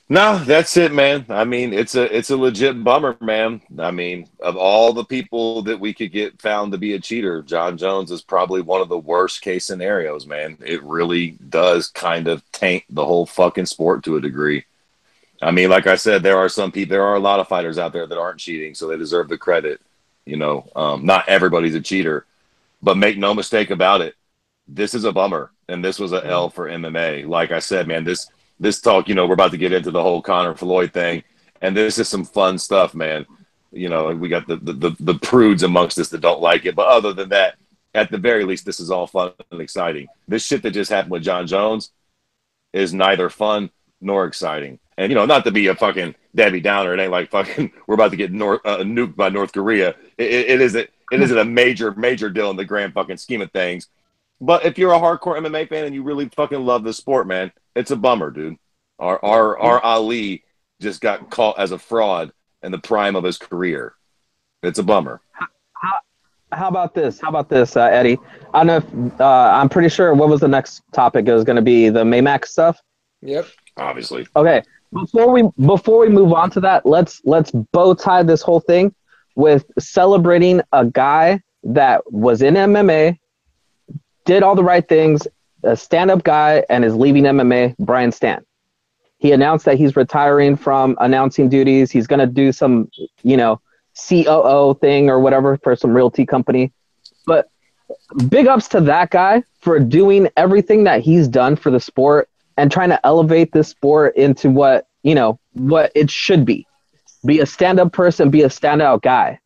No, that's it, man. I mean, it's a legit bummer, man. I mean, of all the people that we could get found to be a cheater, John Jones is probably one of the worst case scenarios, man. It really does kind of taint the whole fucking sport to a degree. I mean, like I said, there are a lot of fighters out there that aren't cheating, so they deserve the credit. You know, not everybody's a cheater, but make no mistake about it, this is a bummer, and this was an L for MMA. Like I said, man, this talk, you know, we're about to get into the whole Conor Floyd thing, and this is some fun stuff, man. You know, we got the prudes amongst us that don't like it, but other than that, at the very least, this is all fun and exciting. This shit that just happened with John Jones is neither fun nor exciting. And, you know, not to be a fucking Debbie Downer, it ain't like fucking we're about to get nuked by North Korea. It isn't a major deal in the grand fucking scheme of things. But if you're a hardcore MMA fan and you really fucking love the sport, man, it's a bummer, dude. Our Ali just got caught as a fraud in the prime of his career. It's a bummer. How about this? Eddie? I don't know if I'm pretty sure what was the next topic? It was going to be the Maymax stuff. Yep. Obviously. Okay. Before we move on to that, let's bow tie this whole thing with celebrating a guy that was in MMA, did all the right things, a stand-up guy, and is leaving MMA, Brian Stann. He announced that he's retiring from announcing duties. He's going to do some, you know, COO thing or whatever for some realty company. But big ups to that guy for doing everything that he's done for the sport and trying to elevate this sport into what it should be. Be a stand-up person, be a standout guy.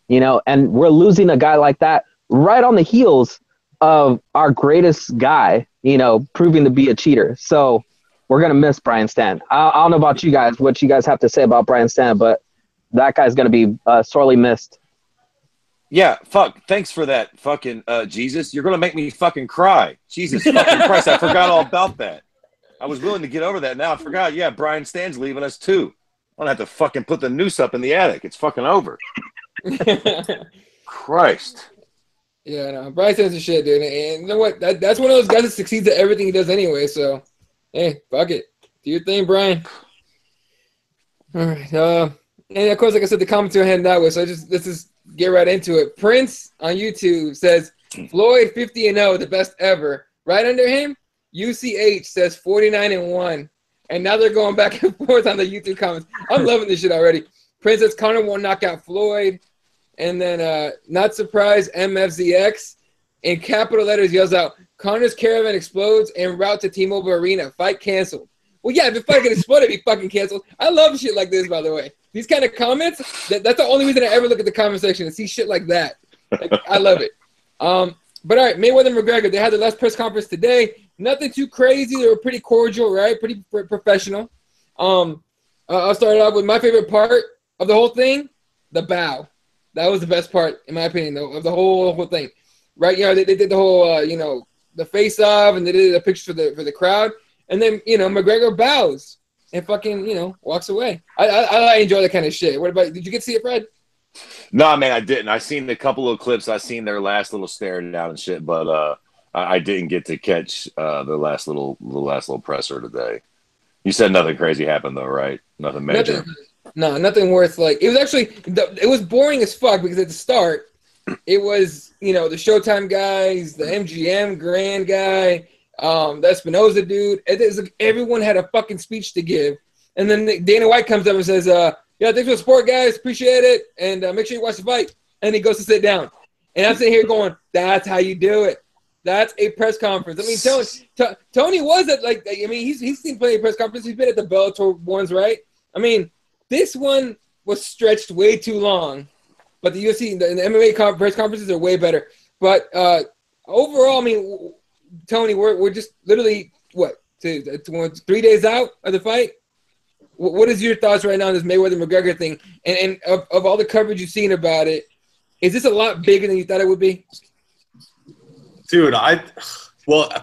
You know, and we're losing a guy like that right on the heels of our greatest guy, you know, proving to be a cheater. So we're going to miss Brian Stann. I don't know about you guys, what you guys have to say about Brian Stann, but that guy's going to be sorely missed. Yeah, fuck. Thanks for that, fucking Jesus. You're going to make me fucking cry. Jesus fucking Christ, I forgot all about that. I was willing to get over that. Now I forgot. Yeah, Brian Stann's leaving us too. I'm going to have to fucking put the noose up in the attic. It's fucking over. Christ. Yeah, no, Bryson's a shit, dude. And you know what? That's one of those guys that succeeds at everything he does anyway. So, hey, fuck it. Do your thing, Brian. All right. And of course, like I said, the comments are heading that way. So let's just get right into it. Prince on YouTube says Floyd 50-0, the best ever. Right under him, UCH says 49-1. And now they're going back and forth on the YouTube comments. I'm loving this shit already. Prince says Conor won't knock out Floyd. And then, not surprised, MFZX in capital letters yells out, Conor's caravan explodes en route to T-Mobile Arena. Fight canceled. Well, yeah, if the fight could explode, it'd be fucking canceled. I love shit like this, by the way. These kind of comments, that's the only reason I ever look at the comment section and see shit like that. Like, I love it. But all right, Mayweather and McGregor, they had their last press conference today. Nothing too crazy. They were pretty cordial, right? Pretty professional. I'll start off with my favorite part of the whole thing, the bow. That was the best part, in my opinion, though, of the whole thing. Right? You know, they did the whole, the face-off, and they did a picture for the crowd. And then, McGregor bows and fucking, walks away. I enjoy that kind of shit. What about, did you get to see it, Fred? No, man, I didn't. I seen a couple of clips. I seen their last little stare down and shit, but I didn't get to catch the last little presser today. You said nothing crazy happened, though, right? Nothing major. Nothing worth, it was actually, it was boring as fuck because at the start, it was, the Showtime guys, the MGM Grand guy, the Espinoza dude. It's like everyone had a fucking speech to give. And then Dana White comes up and says, yeah, thanks for the support, guys. Appreciate it. And make sure you watch the fight. And he goes to sit down. And I'm sitting here going, that's how you do it. That's a press conference. I mean, Tony was at, he's seen plenty of press conferences. He's been at the Bellator ones, right? I mean, this one was stretched way too long, but the UFC, the MMA press conferences are way better. But overall, I mean, Tony, we're just literally, 3 days out of the fight? What is your thoughts right now on this Mayweather-McGregor thing? And of all the coverage you've seen about it, is this a lot bigger than you thought it would be? Dude,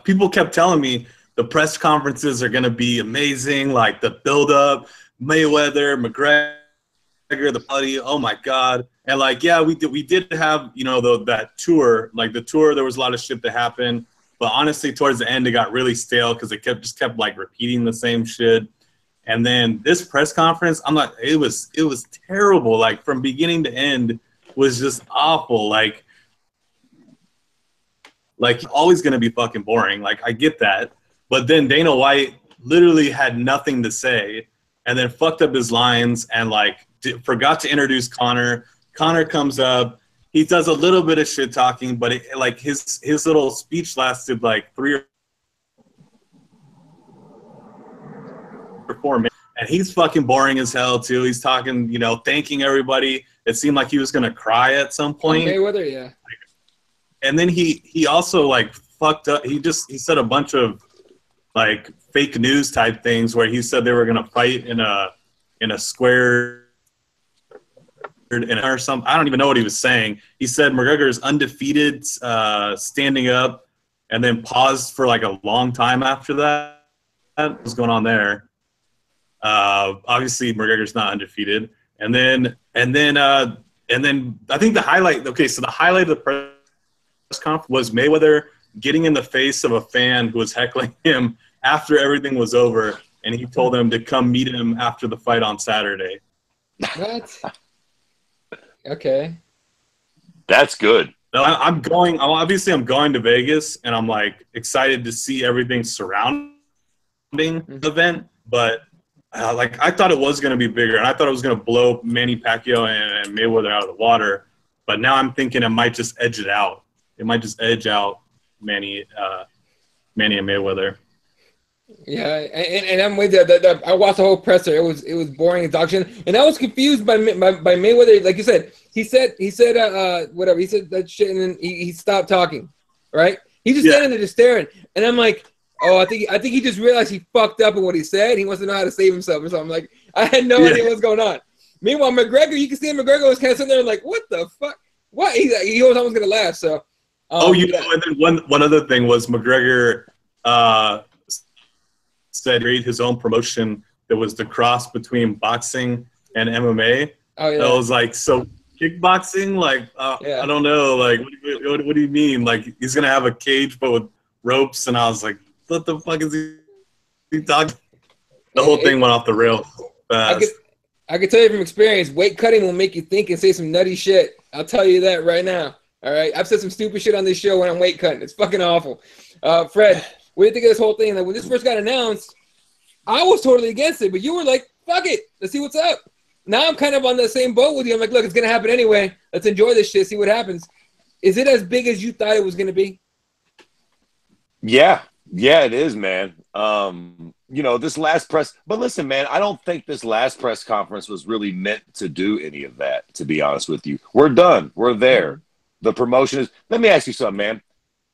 people kept telling me the press conferences are going to be amazing, like the build-up, Mayweather, McGregor, the buddy, oh my God. And we did have, that tour, the tour, there was a lot of shit that happened. But honestly, towards the end, it got really stale because it kept repeating the same shit. And then this press conference, it was terrible. From beginning to end was just awful. Always going to be fucking boring. I get that. But then Dana White literally had nothing to say and then fucked up his lines and forgot to introduce Conor. Conor comes up. He does a little bit of shit talking, but his little speech lasted 3 or 4 minutes. And he's fucking boring as hell too. He's talking, thanking everybody. It seemed like he was going to cry at some point. Mayweather, yeah. And then he also fucked up. He said a bunch of fake news type things where he said they were gonna fight in a square or something. I don't even know what he was saying. He said McGregor is undefeated, standing up, and then paused for a long time after that. What was going on there? Obviously McGregor's not undefeated. And then I think the highlight. Okay, so the highlight of the press conference was Mayweather getting in the face of a fan who was heckling him after everything was over, and he told them to come meet him after the fight on Saturday. What? Okay. That's good. I'm going to Vegas, and I'm excited to see everything surrounding the event, but I thought it was going to be bigger, and I thought it was going to blow Manny Pacquiao and Mayweather out of the water, but now I'm thinking it might just edge it out. It might just edge out Manny and Mayweather. Yeah, and I'm with you. I watched the whole presser. It was boring as dog shit. And I was confused by Mayweather. Like you said, he said whatever. He said that shit, and then he stopped talking. Right? He's just standing there, just staring. And I'm like, oh, I think he just realized he fucked up in what he said. He wants to know how to save himself or something. I had no idea what's going on. Meanwhile, McGregor, you can see McGregor was kind of sitting there like, what the fuck? What? He was almost gonna laugh. So. And then one other thing was McGregor said create his own promotion that was the cross between boxing and MMA. Oh yeah. That was so kickboxing? Like, Yeah. I don't know. Like, what do you mean? Like, he's gonna have a cage but with ropes? And I was like, what the fuck is he talking? The whole thing went off the rails fast. I can tell you from experience, weight cutting will make you think and say some nutty shit. I'll tell you that right now. All right, I've said some stupid shit on this show when I'm weight cutting. It's fucking awful. Fred, what do you think of this whole thing? Like when this first got announced, I was totally against it, but you were like, "Fuck it, let's see what's up." Now I'm kind of on the same boat with you. I'm like, "Look, it's gonna happen anyway. Let's enjoy this shit, see what happens." Is it as big as you thought it was gonna be? Yeah, it is, man. You know, this last press, but listen, man, I don't think this last press conference was really meant to do any of that, to be honest with you. We're done. We're there. The promotion is, let me ask you something, man.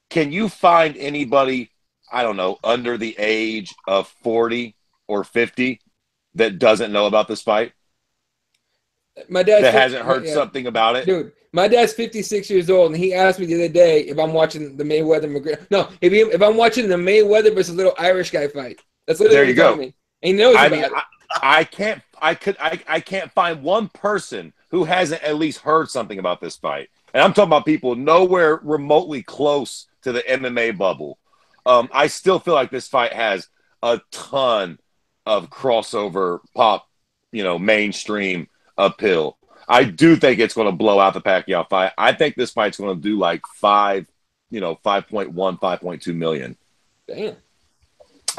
Can you find anybody, I don't know, under the age of 40 or 50 that doesn't know about this fight? My dad that hasn't heard something about it? Dude, my dad's 56 years old, and he asked me the other day if I'm watching the Mayweather McGregor. No, if I'm watching the Mayweather versus little Irish guy fight. That's literally there you go. Me. And he knows about it. I can't find one person who hasn't at least heard something about this fight. And I'm talking about people nowhere remotely close to the MMA bubble. I still feel like this fight has a ton of crossover pop, mainstream appeal. I do think it's going to blow out the Pacquiao fight. I think this fight's going to do like 5.1, 5.2 million. Damn.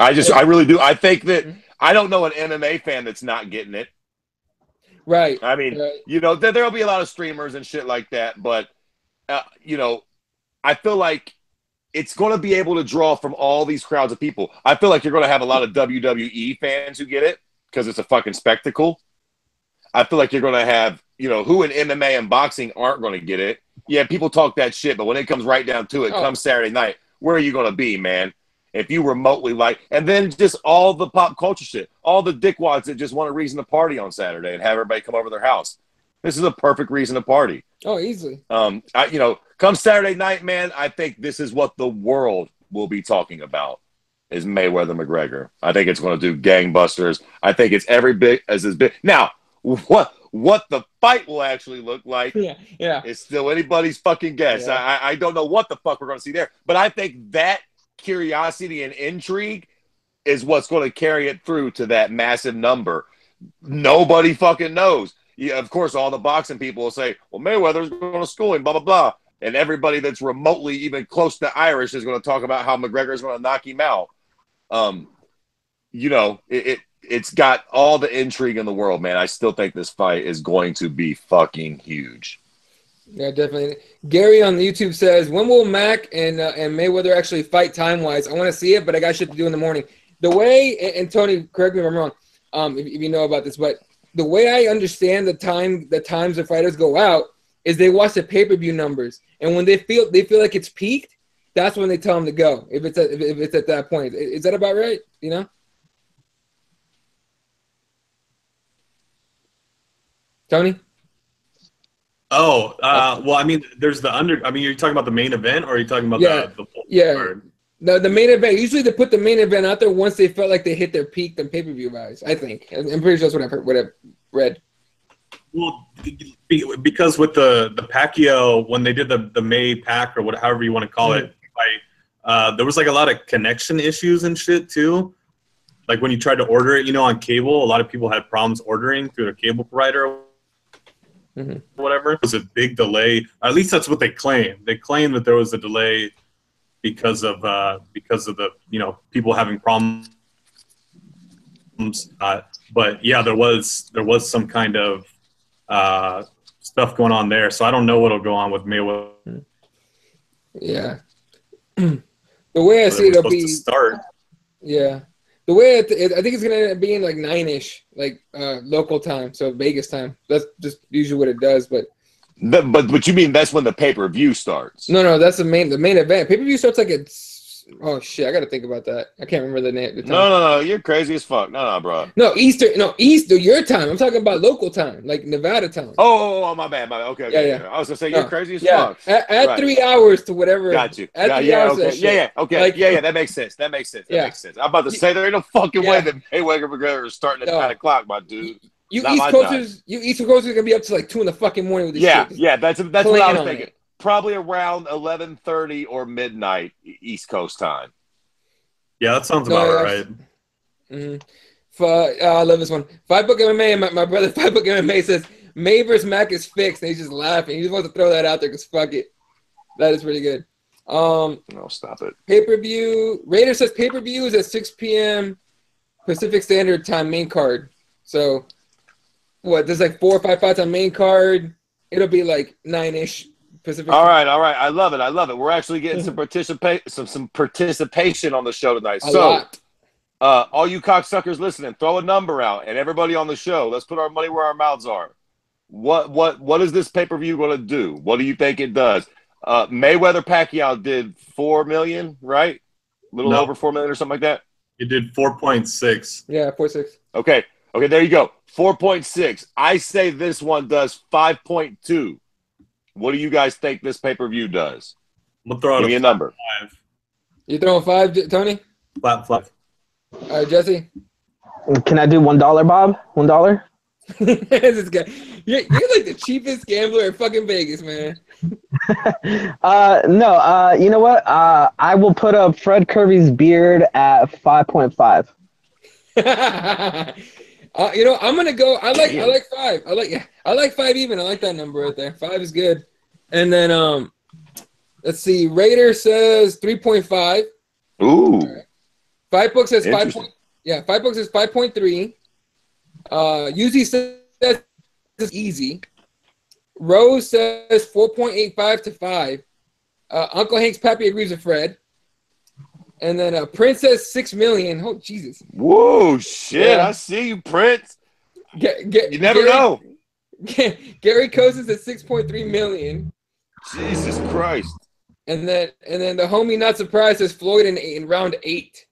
I really do. I think that I don't know an MMA fan that's not getting it. Right. I mean, there'll be a lot of streamers and shit like that, but I feel like it's going to be able to draw from all these crowds of people. I feel like you're going to have a lot of WWE fans who get it because it's a fucking spectacle. I feel like you're going to have, who in MMA and boxing aren't going to get it. Yeah, people talk that shit, but when it comes right down to it, come Saturday night, where are you going to be, man? If you remotely and then just all the pop culture shit, all the dickwads that just want a reason to party on Saturday and have everybody come over to their house. This is a perfect reason to party. Oh, easily. Come Saturday night, man, I think this is what the world will be talking about is Mayweather McGregor. I think it's going to do gangbusters. I think it's every bit as big. Now, what the fight will actually look like is still anybody's fucking guess. Yeah. I don't know what the fuck we're going to see there. But I think that curiosity and intrigue is what's going to carry it through to that massive number. Nobody fucking knows. Yeah, of course, all the boxing people will say, well, Mayweather's going to school him, blah, blah, blah. And everybody that's remotely even close to Irish is going to talk about how McGregor's going to knock him out. It's got all the intrigue in the world, man. I still think this fight is going to be fucking huge. Yeah, definitely. Gary on YouTube says, when will Mac and Mayweather actually fight time-wise? I want to see it, but I got shit to do in the morning. The way, and Tony, correct me if I'm wrong, if you know about this, but the way I understand the times the fighters go out is they watch the pay-per-view numbers, and when they feel like it's peaked, that's when they tell them to go. If it's at that point, is that about right? Tony? Oh, well, I mean, there's you're talking about the main event, or are you talking about the card? No, the main event. Usually they put the main event out there once they felt like they hit their peak and pay-per-view buys, I think. I'm pretty sure that's what I've read. Well, because with the Pacquiao, when they did the May Pac or however you want to call it, there was like a lot of connection issues and shit too. Like when you tried to order it, on cable, a lot of people had problems ordering through their cable provider. Whatever. It was a big delay. At least that's what they claim. They claim that there was a delay because of the people having problems. But yeah, there was some kind of stuff going on there. So I don't know what'll go on with Mayweather. Yeah. The way I see it, it'll be start. Yeah. The way I think it's gonna end up being like 9-ish, like local time, so Vegas time. That's just usually what it does. But you mean that's when the pay-per-view starts? No, that's the main event. Pay-per-view starts like oh shit, I gotta think about that. I can't remember the name. The time. No, you're crazy as fuck. No, bro. No, Easter, your time. I'm talking about local time, like Nevada time. Oh, my bad. Okay. Yeah. I was gonna say you're crazy as fuck. Add 3 hours to whatever. Got you. Add 3 hours. Okay. Okay. Like, that makes sense. That makes sense. I'm about to say there ain't no fucking way that Mayweather McGregor is starting at 9 o'clock, my dude. You Not East my Coasters, gonna be up to like 2 in the fucking morning with this shit. Yeah, that's what I Plan was on thinking. it. Probably around 11:30 or midnight East Coast time. Yeah, that sounds about right. I love this one. 5-Book MMA. My brother 5-Book MMA says May vs. Mac is fixed, and he's just laughing. He just wants to throw that out there because fuck it. That is pretty good. No, stop it. Pay-per-view. Raider says pay-per-view is at 6 p.m. Pacific Standard Time main card. So, what? There's like 4 or 5 fights on main card. It'll be like 9-ish Pacific. All right. I love it. We're actually getting some participation on the show tonight. A lot. All you cocksuckers listening, throw a number out, and everybody on the show, let's put our money where our mouths are. What is this pay-per-view going to do? What do you think it does? Mayweather Pacquiao did 4 million, right? A little over 4 million or something like that. It did 4.6. Yeah, 4.6. Okay, there you go. 4.6. I say this one does 5.2. What do you guys think this pay-per-view does? We'll throw out Give me a number. 5. You throwing 5, Tony? Flat. All right, Jesse. Can I do $1, Bob? $1? This guy, you're like the cheapest gambler in fucking Vegas, man. No. You know what? I will put up Fred Kirby's beard at 5.5. I'm gonna go. I like 5. I like 5 even. I like that number right there. 5 is good. And then let's see. Raider says 3.5. Ooh. Right. 5-Book says 5. Yeah, 5-Book says 5.3. Uzi says it's easy. Rose says 4.85 to 5. Uncle Hank's Pappy agrees with Fred. And then Prince says 6 million. Oh, Jesus. Whoa, shit. Yeah. I see you, Prince. You never Gary, know. Gary Coates is at 6.3 million. Jesus Christ. And then the homie not surprised says Floyd in round 8.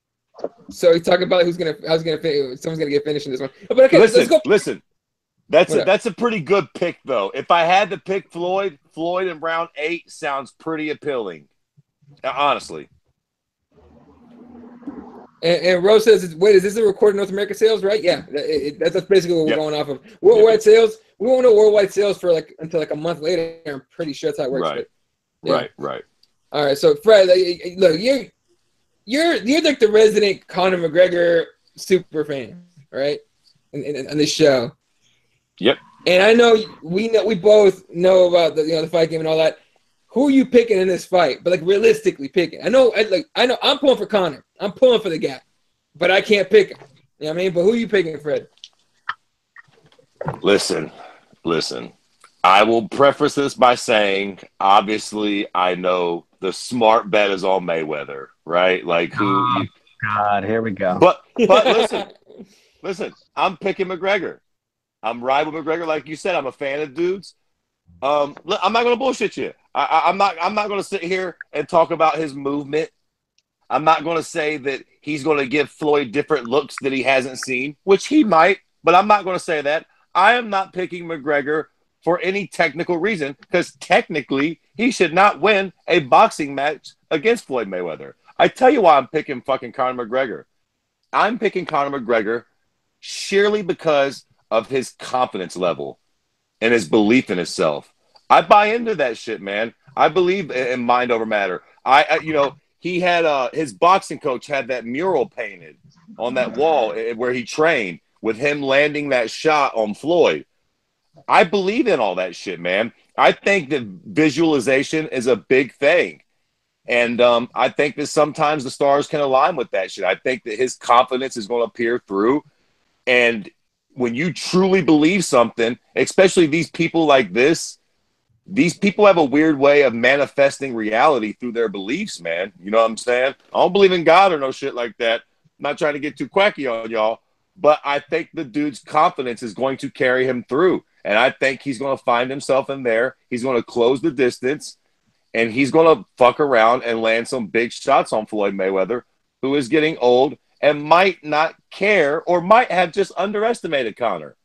So he's talking about someone's gonna get finished in this one. But okay, let's go. Listen. That's a pretty good pick though. If I had to pick Floyd in round 8 sounds pretty appealing. Honestly. And Rose says, wait, is this a recorded North American sales, right? Yeah, that's basically what we're going off of. Worldwide sales, we won't know worldwide sales for until a month later. I'm pretty sure that's how it works. Right, but, yeah. right. All right, so Fred, look, you're like the resident Conor McGregor super fan, right? In this show. Yep. And I know we both know about the fight game and all that. Who are you picking in this fight? But realistically picking. I know I'm pulling for Conor. I'm pulling for the guy. But I can't pick him. You know what I mean? But who are you picking, Fred? Listen. I will preface this by saying, obviously, I know the smart bet is on Mayweather, right? God, here we go. But listen, I'm picking McGregor. I'm riding with McGregor, like you said. I'm a fan of dudes. I'm not going to bullshit you. I'm not going to sit here and talk about his movement. I'm not going to say that he's going to give Floyd different looks that he hasn't seen, which he might, but I'm not going to say that. I am not picking McGregor for any technical reason because technically he should not win a boxing match against Floyd Mayweather. I tell you why I'm picking fucking Conor McGregor. I'm picking Conor McGregor sheerly because of his confidence level and his belief in himself. I buy into that shit, man. I believe in mind over matter. He had his boxing coach had that mural painted on that wall where he trained with him landing that shot on Floyd. I believe in all that shit, man. I think that visualization is a big thing. And I think that sometimes the stars can align with that shit. I think that his confidence is going to peer through. And when you truly believe something, especially these people like this, these people have a weird way of manifesting reality through their beliefs, man. You know what I'm saying? I don't believe in God or no shit like that. I'm not trying to get too quacky on y'all, but I think the dude's confidence is going to carry him through. And I think he's going to find himself in there. He's going to close the distance, and he's going to fuck around and land some big shots on Floyd Mayweather, who is getting old and might not care or might have just underestimated Conor.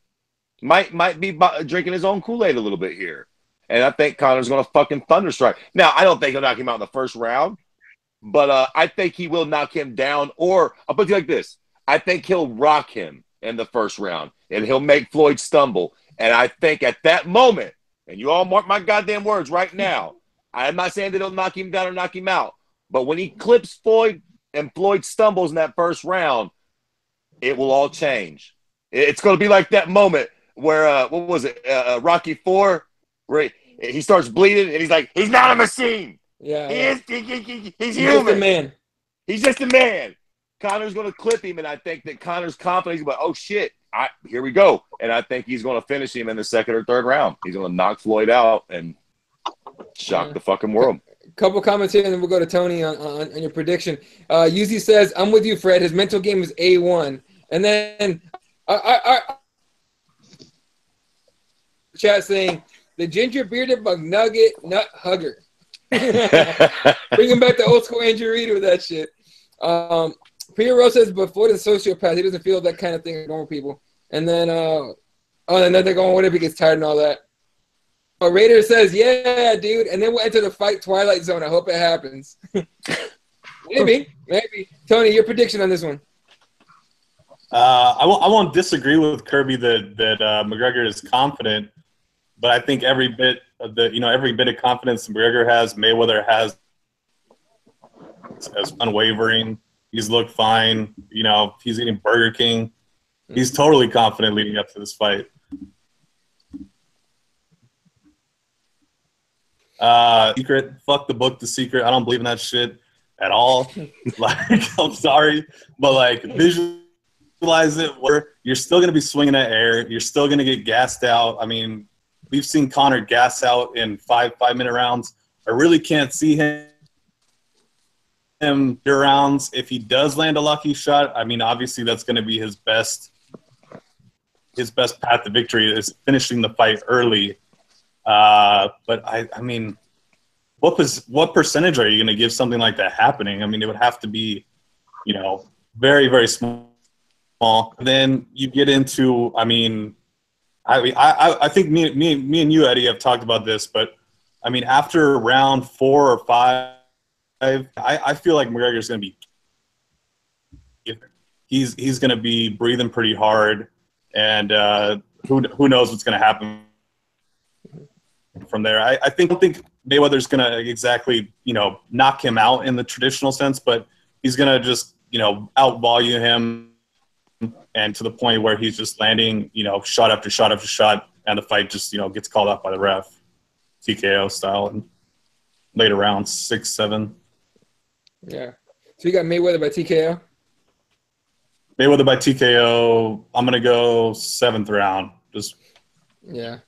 Might be drinking his own Kool-Aid a little bit here. And I think Conor's going to fucking thunderstrike. Now, I don't think he'll knock him out in the first round, but I think he will knock him down. Or I'll put it like this. I think he'll rock him in the first round. and he'll make Floyd stumble. And I think at that moment, and you all mark my goddamn words right now, I'm not saying that he'll knock him down or knock him out, but when he clips Floyd and Floyd stumbles in that first round, it will all change. It's going to be like that moment where, what was it, Rocky IV, where he starts bleeding and he's like, he's not a machine. Yeah. He's human. Just a man. He's just a man. Connor's going to clip him, and I think that Connor's confident. He's like, oh, shit, here we go. And I think he's going to finish him in the second or third round. He's going to knock Floyd out and shock the fucking world. Couple comments here, and then we'll go to Tony on your prediction. Yuzi says, I'm with you, Fred. His mental game is A1. And then chat saying, the ginger bearded bug nugget nut hugger. Bringing back the old school Andrew Reid with that shit. Priya Rose says, but Floyd is a sociopath. He doesn't feel that kind of thing with normal people. And then, and then they're going, what if he gets tired and all that? Raider says, yeah, dude. And then we'll enter the fight Twilight Zone. I hope it happens. Maybe. Tony, your prediction on this one. I won't disagree with Kirby that McGregor is confident, but I think every bit of confidence McGregor has, Mayweather has as unwavering. He's looked fine. He's eating Burger King. He's totally confident leading up to this fight. Secret, fuck the book, The Secret. I don't believe in that shit at all. I'm sorry, but visualize it where you're still going to be swinging at air. You're still going to get gassed out. I mean, we've seen Conor gas out in five-minute rounds. I really can't see him rounds. If he does land a lucky shot, I mean, obviously that's going to be his best path to victory is finishing the fight early. But I mean, what percentage are you going to give something like that happening? I mean, it would have to be, very, very small. And then you get into, I think me and you, Eddie, have talked about this, but I mean, after round 4 or 5, I feel like McGregor's going to be, he's going to be breathing pretty hard, and who knows what's going to happen from there. I don't think Mayweather's going to exactly, knock him out in the traditional sense, but he's going to just, outvolume him, and to the point where he's just landing, shot after shot after shot, and the fight just, gets called off by the ref, TKO style, and later rounds, 6, 7. Yeah. So you got Mayweather by TKO? Mayweather by TKO. I'm going to go 7th round. Yeah.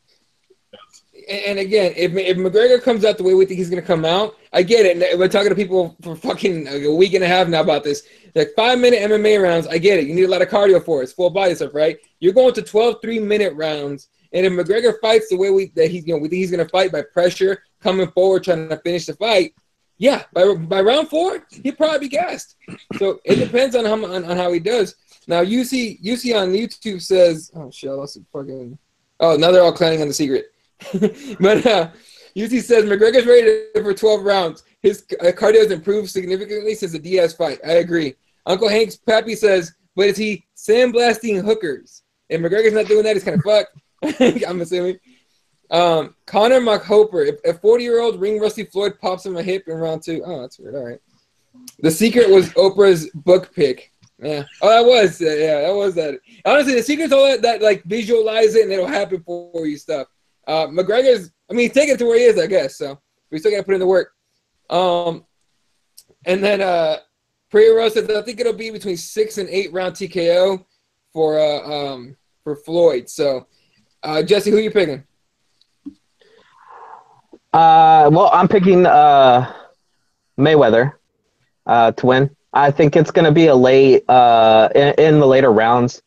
And again, if McGregor comes out the way we think he's going to come out, I get it. We're talking to people for fucking a week and a half now about this. 5-minute MMA rounds, I get it. You need a lot of cardio for it. It's full body stuff, right? You're going to 12 3-minute rounds. And if McGregor fights the way we think he's going to fight, by pressure, coming forward, trying to finish the fight, yeah, by round 4, he'll probably be gassed. So it depends on how he does. Now, UC on YouTube says, oh, shit, I lost the fucking... Oh, now they're all clowning on The Secret. But UC says McGregor's ready for 12 rounds. His cardio has improved significantly since the Diaz fight. I agree. Uncle Hank's Pappy says, but is he sandblasting hookers? If McGregor's not doing that, he's kind of fucked. I'm assuming. Connor McHoper, if 40-year-old ring rusty Floyd pops him a hip in round 2. Oh, that's weird. All right. The Secret was Oprah's book pick. Yeah. Oh, that was. Yeah, that was that. Honestly, The Secret's all that visualize it and it'll happen for you stuff. McGregor's, he's taking it to where he is, I guess. So we still got to put in the work. And then Priya Rose says, I think it'll be between 6 and 8 round TKO for Floyd. So, Jesse, who are you picking? Well, I'm picking Mayweather to win. I think it's going to be a late in the later rounds.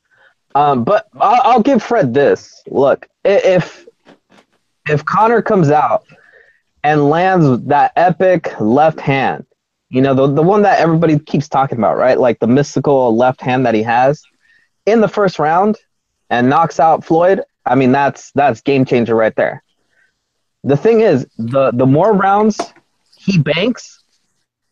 But I'll give Fred this. Look, if Conor comes out and lands that epic left hand, the one that everybody keeps talking about, right? Like the mystical left hand that he has in the first round and knocks out Floyd, that's game changer right there. The thing is, the more rounds he banks,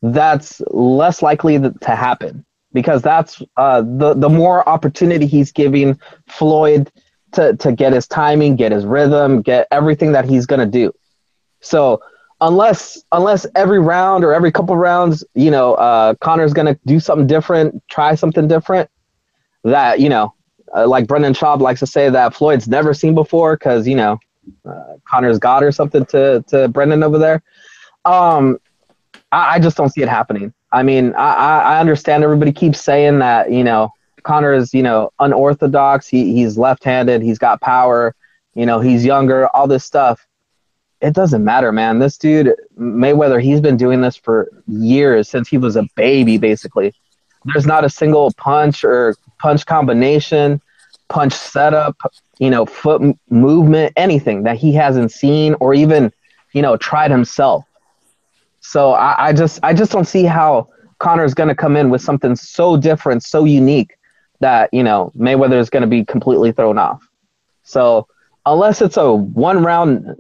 that's less likely to happen. because that's the more opportunity he's giving Floyd to get his timing, get his rhythm, get everything that he's gonna do. So unless every round or every couple rounds, Conor's gonna do something different, try something different, that like Brendan Schaub likes to say, that Floyd's never seen before, because Conor's God or something to Brendan over there. I just don't see it happening. I mean, I understand everybody keeps saying that, Conor is, unorthodox. He's left-handed. He's got power. He's younger, all this stuff. It doesn't matter, man. This dude, Mayweather, he's been doing this for years, since he was a baby, basically. There's not a single punch or punch combination, punch setup, foot movement, anything that he hasn't seen or even, tried himself. So I just don't see how Conor's going to come in with something so different, so unique, that, Mayweather is going to be completely thrown off. So unless it's a one round,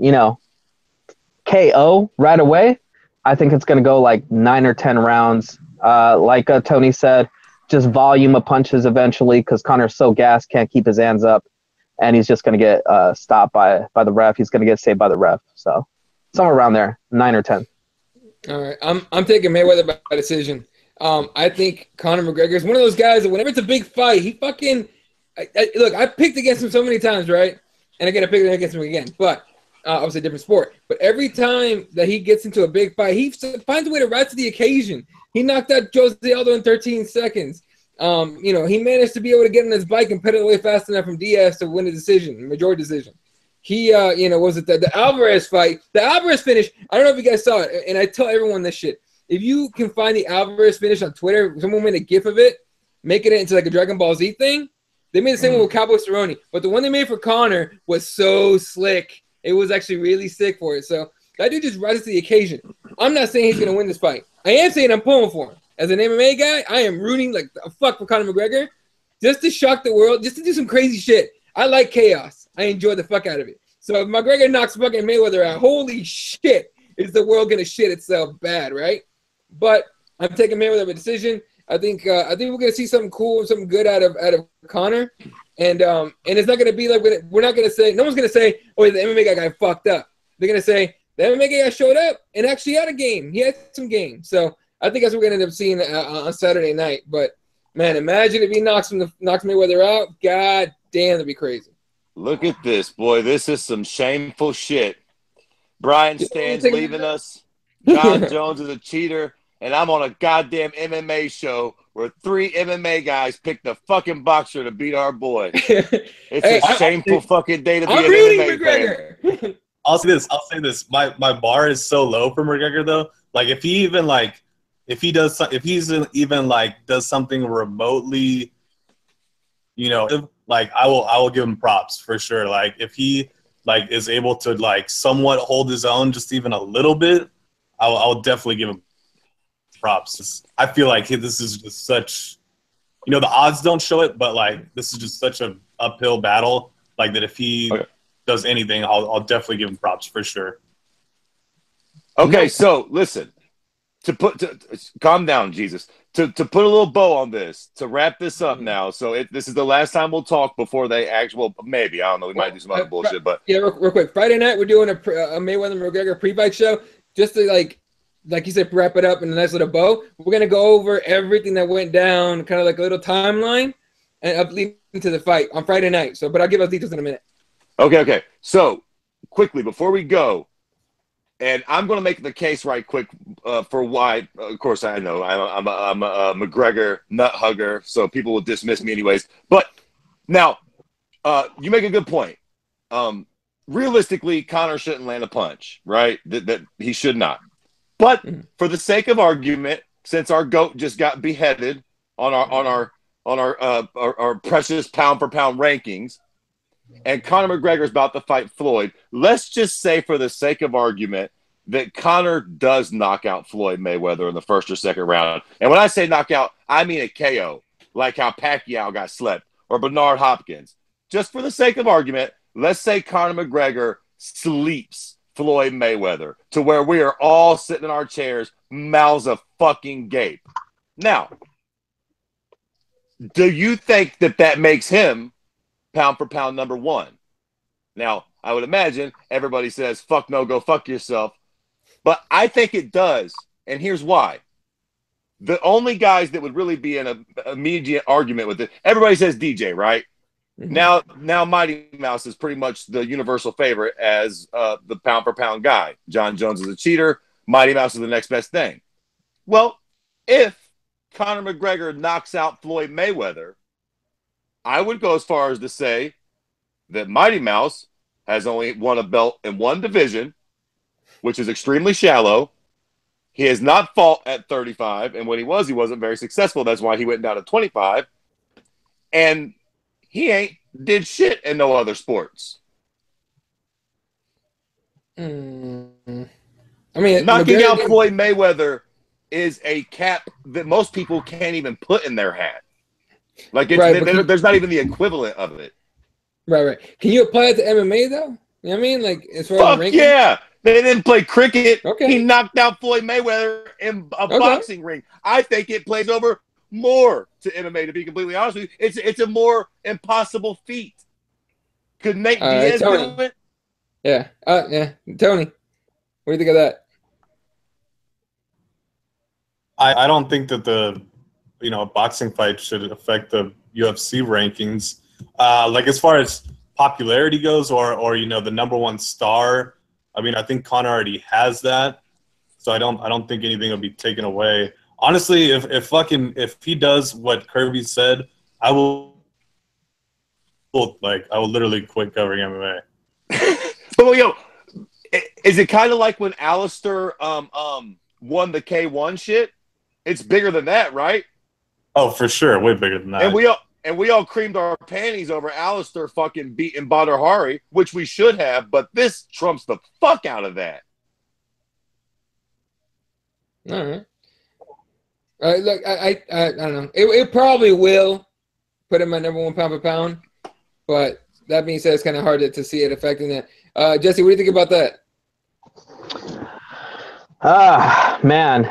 KO right away, I think it's going to go like 9 or 10 rounds. Like Tony said, just volume of punches eventually, because Conor's so gassed, can't keep his hands up, and he's just going to get stopped by the ref. He's going to get saved by the ref. So somewhere around there, 9 or 10. All right, I'm taking Mayweather by decision. I think Conor McGregor is one of those guys that whenever it's a big fight, he fucking look. I picked against him so many times, right? And again, I picked against him again, but obviously a different sport. But every time that he gets into a big fight, he finds a way to rise to the occasion. He knocked out Jose Aldo in 13 seconds. He managed to be able to get on his bike and pedal away fast enough from Diaz to win a decision, majority decision. He, was it the Alvarez fight? The Alvarez finish, I don't know if you guys saw it, and I tell everyone this shit. If you can find the Alvarez finish on Twitter, someone made a gif of it, making it into like a Dragon Ball Z thing. They made the same one with Cowboy Cerrone, but the one they made for Conor was so slick. It was actually really sick for it. So that dude just rises to the occasion. I'm not saying he's going to win this fight. I am saying I'm pulling for him. As an MMA guy, I am rooting like a fuck for Conor McGregor just to shock the world, just to do some crazy shit. I like chaos. I enjoy the fuck out of it. So if McGregor knocks fucking Mayweather out, holy shit, is the world going to shit itself bad, right? But I'm taking Mayweather by decision. I think we're going to see something cool, something good out of Conor. And it's not going to be like, we're not going to say, no one's going to say, oh, the MMA guy fucked up. They're going to say, the MMA guy showed up and actually had a game. He had some game. So I think that's what we're going to end up seeing on Saturday night. But, man, imagine if he knocks Mayweather out. God damn, that'd be crazy. Look at this, boy. This is some shameful shit. Brian Stan's leaving us. John Jones is a cheater. And I'm on a goddamn MMA show where 3 MMA guys picked the fucking boxer to beat our boy. It's a shameful fucking day to be an MMA fan. I'll say this. My bar is so low for McGregor though. Like if he does something remotely, like I will give him props for sure. Like if he is able to somewhat hold his own just even a little bit, I'll definitely give him props. I feel like this is just such, the odds don't show it, but this is just such an uphill battle. That if he does anything, I'll definitely give him props for sure. Okay, so listen, calm down, Jesus. To put a little bow on this, to wrap this up now. So this is the last time we'll talk before they maybe, I don't know, we might do some other bullshit, but yeah, real quick. Friday night we're doing a Mayweather McGregor pre-fight show, just to like you said, wrap it up in a nice little bow. We're gonna go over everything that went down, kind of like a little timeline, and up leading to the fight on Friday night. So, but I'll give us details in a minute. Okay. So quickly before we go. And I'm going to make the case right quick for why. Of course, I know I'm a McGregor nut hugger, so people will dismiss me anyways. But now, you make a good point. Realistically, Conor shouldn't land a punch, right? That he should not. But for the sake of argument, since our GOAT just got beheaded on our precious pound for pound rankings, and Conor McGregor is about to fight Floyd, let's just say for the sake of argument that Conor does knock out Floyd Mayweather in the first or second round. And when I say knockout, I mean a KO, like how Pacquiao got slept, or Bernard Hopkins. Just for the sake of argument, let's say Conor McGregor sleeps Floyd Mayweather to where we are all sitting in our chairs, mouths a fucking gape. Now, Do you think that makes him pound for pound number one? Now, I would imagine everybody says, fuck no, go fuck yourself. But I think it does. And here's why. The only guys that would really be in an immediate argument with it, everybody says DJ, right? Mm-hmm. Now Mighty Mouse is pretty much the universal favorite as the pound for pound guy. John Jones is a cheater. Mighty Mouse is the next best thing. Well, if Conor McGregor knocks out Floyd Mayweather, I would go as far as to say that Mighty Mouse has only won a belt in one division, which is extremely shallow. He has not fought at 35, and when he wasn't very successful. That's why he went down to 25. And he ain't did shit in no other sports. I mean, knocking out Floyd Mayweather is a cap that most people can't even put in their hat. Like, there's not even the equivalent of it. Right. Can you apply it to MMA, though? You know what I mean? Like, as far as ranking? Yeah. They didn't play cricket. Okay. He knocked out Floyd Mayweather in a boxing ring. I think it plays over more to MMA, to be completely honest with you. It's a more impossible feat. Could Nate Diaz do it? Yeah. Yeah. Tony, what do you think of that? I don't think that the boxing fight should affect the UFC rankings. Like, as far as popularity goes, or the number one star, I mean, I think Conor already has that, so I don't think anything will be taken away. Honestly, if he does what Kirby said, I will literally quit covering MMA. But is it kind of like when Alistair won the K1 shit? It's bigger than that, right? Oh, for sure, way bigger than that. And we all creamed our panties over Alistair fucking beating Badr Hari, which we should have, but this trumps the fuck out of that. All right. Look, I don't know. It probably will put him at number one pound for pound, but that being said, it's kind of hard to see it affecting that. Jesse, what do you think about that? Man.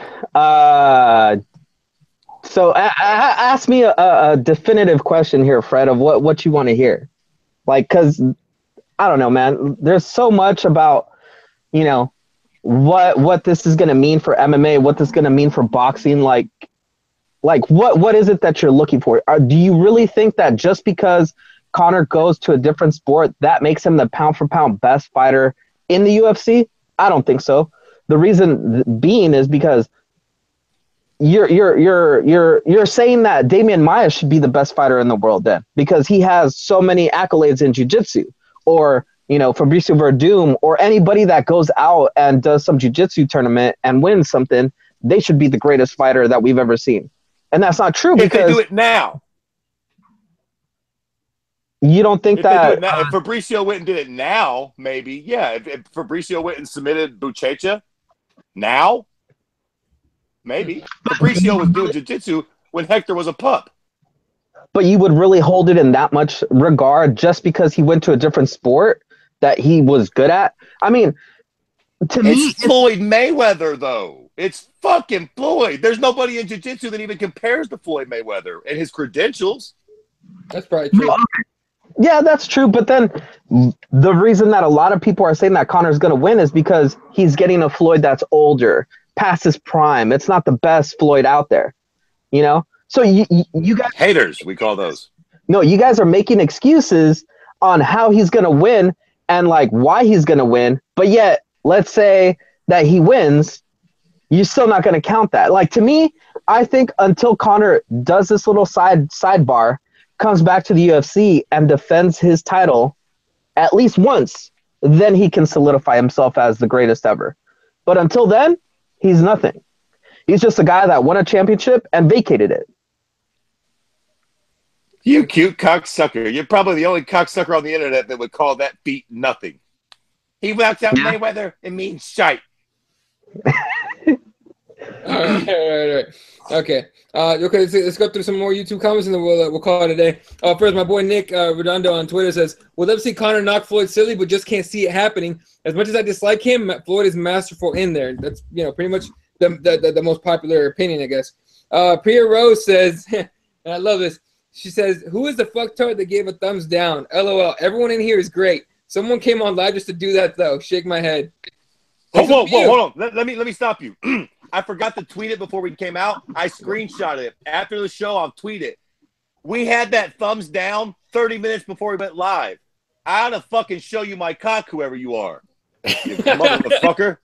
So ask me a definitive question here, Fred, of what you want to hear. Like, because I don't know, man. There's so much about, what this is going to mean for MMA, what this is going to mean for boxing. Like what is it that you're looking for? Do you really think that just because Conor goes to a different sport, that makes him the pound for pound best fighter in the UFC? I don't think so. The reason being is because you're saying that Damian Maia should be the best fighter in the world then, because he has so many accolades in jiu-jitsu, or Fabricio Verdum, or anybody that goes out and does some jiu-jitsu tournament and wins something, they should be the greatest fighter that we've ever seen. And that's not true, because if they do it now. You don't think if that if Fabricio went and did it now, maybe, yeah. If Fabricio went and submitted Buchecha now, maybe. Fabricio was doing jiu-jitsu when Hector was a pup. But you would really hold it in that much regard just because he went to a different sport that he was good at? I mean, to me, it's Floyd Mayweather, though. It's fucking Floyd. There's nobody in jiu-jitsu that even compares to Floyd Mayweather and his credentials. That's probably true. Yeah, that's true. But then the reason that a lot of people are saying that Conor's going to win is because he's getting a Floyd that's older, past his prime. It's not the best Floyd out there, So you guys, haters, we call those. No, you guys are making excuses on how he's going to win and like why he's going to win. But yet, let's say that he wins, you're still not going to count that. Like, to me, I think until Conor does this little sidebar, comes back to the UFC and defends his title at least once, then he can solidify himself as the greatest ever. But until then, he's nothing. He's just a guy that won a championship and vacated it. You cute cocksucker. You're probably the only cocksucker on the internet that would call that feat nothing. He knocks out Mayweather. It means shite. All right. Okay. Let's go through some more YouTube comments and then we'll call it a day. First, my boy Nick Redondo on Twitter says, "We'll love to see Conor knock Floyd silly, but just can't see it happening. As much as I dislike him, Floyd is masterful in there." That's pretty much the most popular opinion, I guess. Priya Rose says, and I love this, She says, "Who is the fucktard that gave a thumbs down? LOL. Everyone in here is great. Someone came on live just to do that though. Shake my head." Whoa, hold on. Let me stop you. I forgot to tweet it before we came out. I screenshotted it. After the show, I'll tweet it. We had that thumbs down 30 minutes before we went live. I ought to fucking show you my cock, whoever you are. You motherfucker.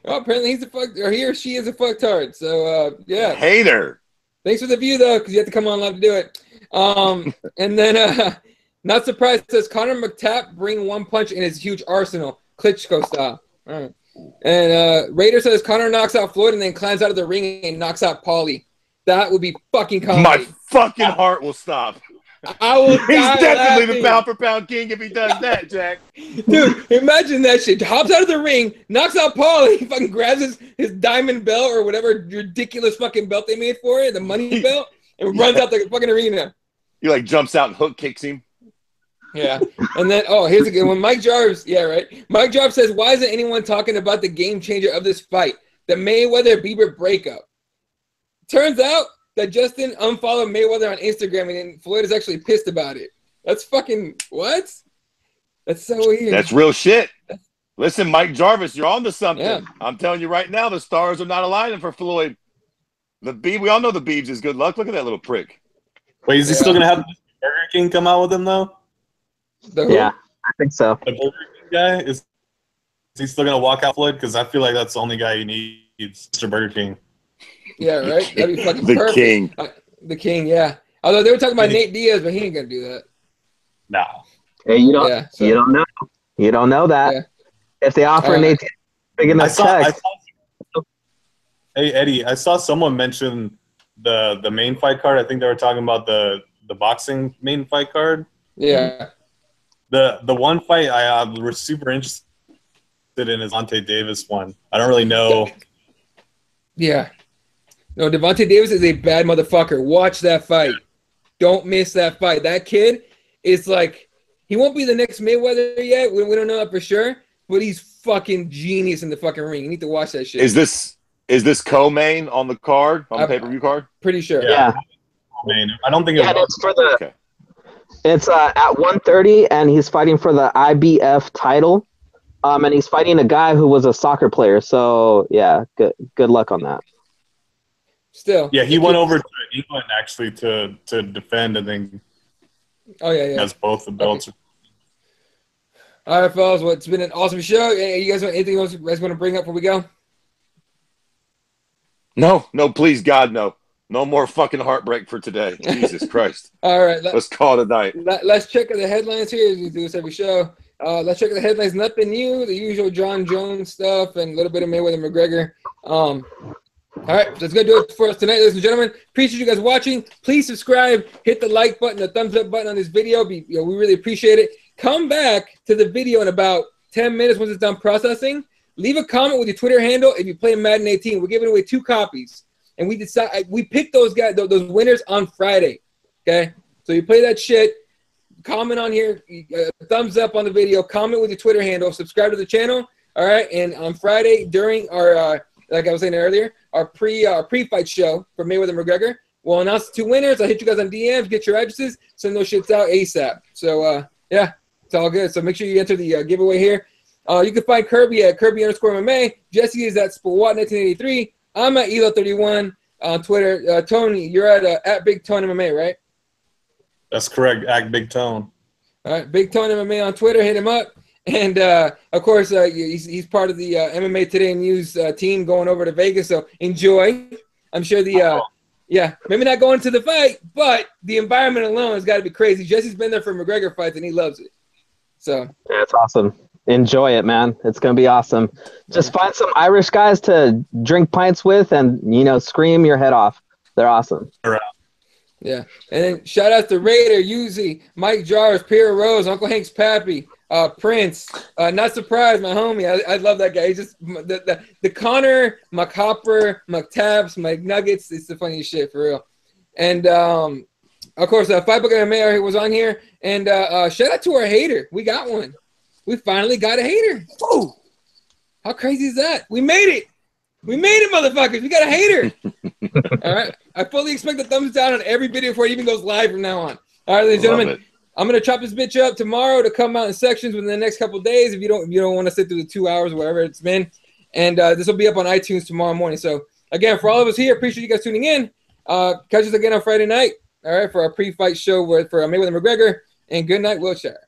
Well, apparently he's a fuck, or he or she is a fucktard. So, yeah. Hater. Thanks for the view, though, because you have to come on live to do it. And then, not surprised, says Conor McTap bring one punch in his huge arsenal, Klitschko style. All right. And Raider says Conor knocks out Floyd and then climbs out of the ring and knocks out Paulie. That would be fucking comedy. My fucking heart will stop. I will He's die definitely laughing. the pound for pound king if he does that, Jack. Dude, imagine that shit. Hops out of the ring, knocks out Paulie, fucking grabs his diamond belt or whatever ridiculous fucking belt they made for it, the money belt, and runs out the fucking arena. He like jumps out and hook kicks him. Yeah. And then, here's a good one. Mike Jarvis, yeah, right. Mike Jarvis says, why isn't anyone talking about the game changer of this fight? The Mayweather-Bieber breakup. Turns out that Justin unfollowed Mayweather on Instagram and Floyd is actually pissed about it. That's fucking, what? That's so weird. That's real shit. Listen, Mike Jarvis, you're on to something. Yeah. I'm telling you right now, the stars are not aligning for Floyd. We all know the Biebs is good luck. Look at that little prick. Wait, is he still gonna have Burger King come out with him though? Yeah, I think so. The Burger King guy is he still gonna walk out Floyd? Because I feel like that's the only guy he needs, Mr. Burger King. Yeah, right? That'd be fucking The perfect. king. The king, yeah. Although they were talking about Nate Diaz, but he ain't gonna do that. No. Hey, you don't know. You don't know that. Yeah. If they offer Nate Diaz big enough check. Hey Eddie, I saw someone mention the main fight card. I think they were talking about the boxing main fight card. Yeah. The one fight I was super interested in is Devontae Davis one. I don't really know. Yeah. No, Devontae Davis is a bad motherfucker. Watch that fight. Don't miss that fight. That kid is like, he won't be the next Mayweather yet. We don't know that for sure, but he's fucking genius in the fucking ring. You need to watch that shit. Is this co-main on the card, on the pay-per-view card? Pretty sure. Yeah. I don't think it's for the. Okay. It's at 1:30, and he's fighting for the IBF title. And he's fighting a guy who was a soccer player. So yeah, good luck on that. Still. Yeah, he went over to England actually to defend, and then has both the belts. Okay. All right, fellas. Well, it's been an awesome show. You guys want anything else you guys want to bring up before we go? No, please, God, no. No more fucking heartbreak for today. Jesus Christ. All right. Let's call it a night. Let's check the headlines here. We do this every show. Let's check the headlines. Nothing new. The usual John Jones stuff and a little bit of Mayweather McGregor. All right. That's going to do it for us tonight, ladies and gentlemen. Appreciate you guys watching. Please subscribe. Hit the like button, the thumbs up button on this video. We really appreciate it. Come back to the video in about 10 minutes once it's done processing. Leave a comment with your Twitter handle if you play Madden 18. We're giving away 2 copies. And we picked those guys, those winners on Friday. Okay? So you play that shit. Comment on here. Thumbs up on the video. Comment with your Twitter handle. Subscribe to the channel. All right? And on Friday, during our, like I was saying earlier, our pre-fight show for Mayweather McGregor, we'll announce the 2 winners. I'll hit you guys on DMs. Get your addresses. Send those shits out ASAP. So, yeah, it's all good. So make sure you enter the giveaway here. You can find Kirby at Kirby_MMA. Jesse is at Spawat1983. I'm at Elo31 on Twitter. Tony, you're at Big Tone MMA, right? That's correct. At Big Tone. All right, Big Tone MMA on Twitter. Hit him up. And, of course, he's part of the MMA Today News team going over to Vegas. So enjoy. I'm sure maybe not going to the fight, but the environment alone has got to be crazy. Jesse's been there for McGregor fights, and he loves it. So that's awesome. Enjoy it, man. It's going to be awesome. Just find some Irish guys to drink pints with and, scream your head off. They're awesome. Yeah. And then shout out to Raider, Yuzi, Mike Jarvis, Pierre Rose, Uncle Hank's Pappy, Prince. Not surprised, my homie. I love that guy. He's just the Connor, McHopper, McTabs, McNuggets. It's the funniest shit for real. And of course, Fight Book MMA was on here. And shout out to our hater. We got one. We finally got a hater. Whoa. How crazy is that? We made it. We made it, motherfuckers. We got a hater. All right. I fully expect a thumbs down on every video before it even goes live from now on. All right, ladies and gentlemen, I'm gonna chop this bitch up tomorrow to come out in sections within the next couple of days. If you don't want to sit through the 2 hours or whatever it's been, and this will be up on iTunes tomorrow morning. So again, for all of us here, appreciate you guys tuning in. Catch us again on Friday night. All right, for our pre-fight show for Mayweather McGregor. And good night, Wiltshire.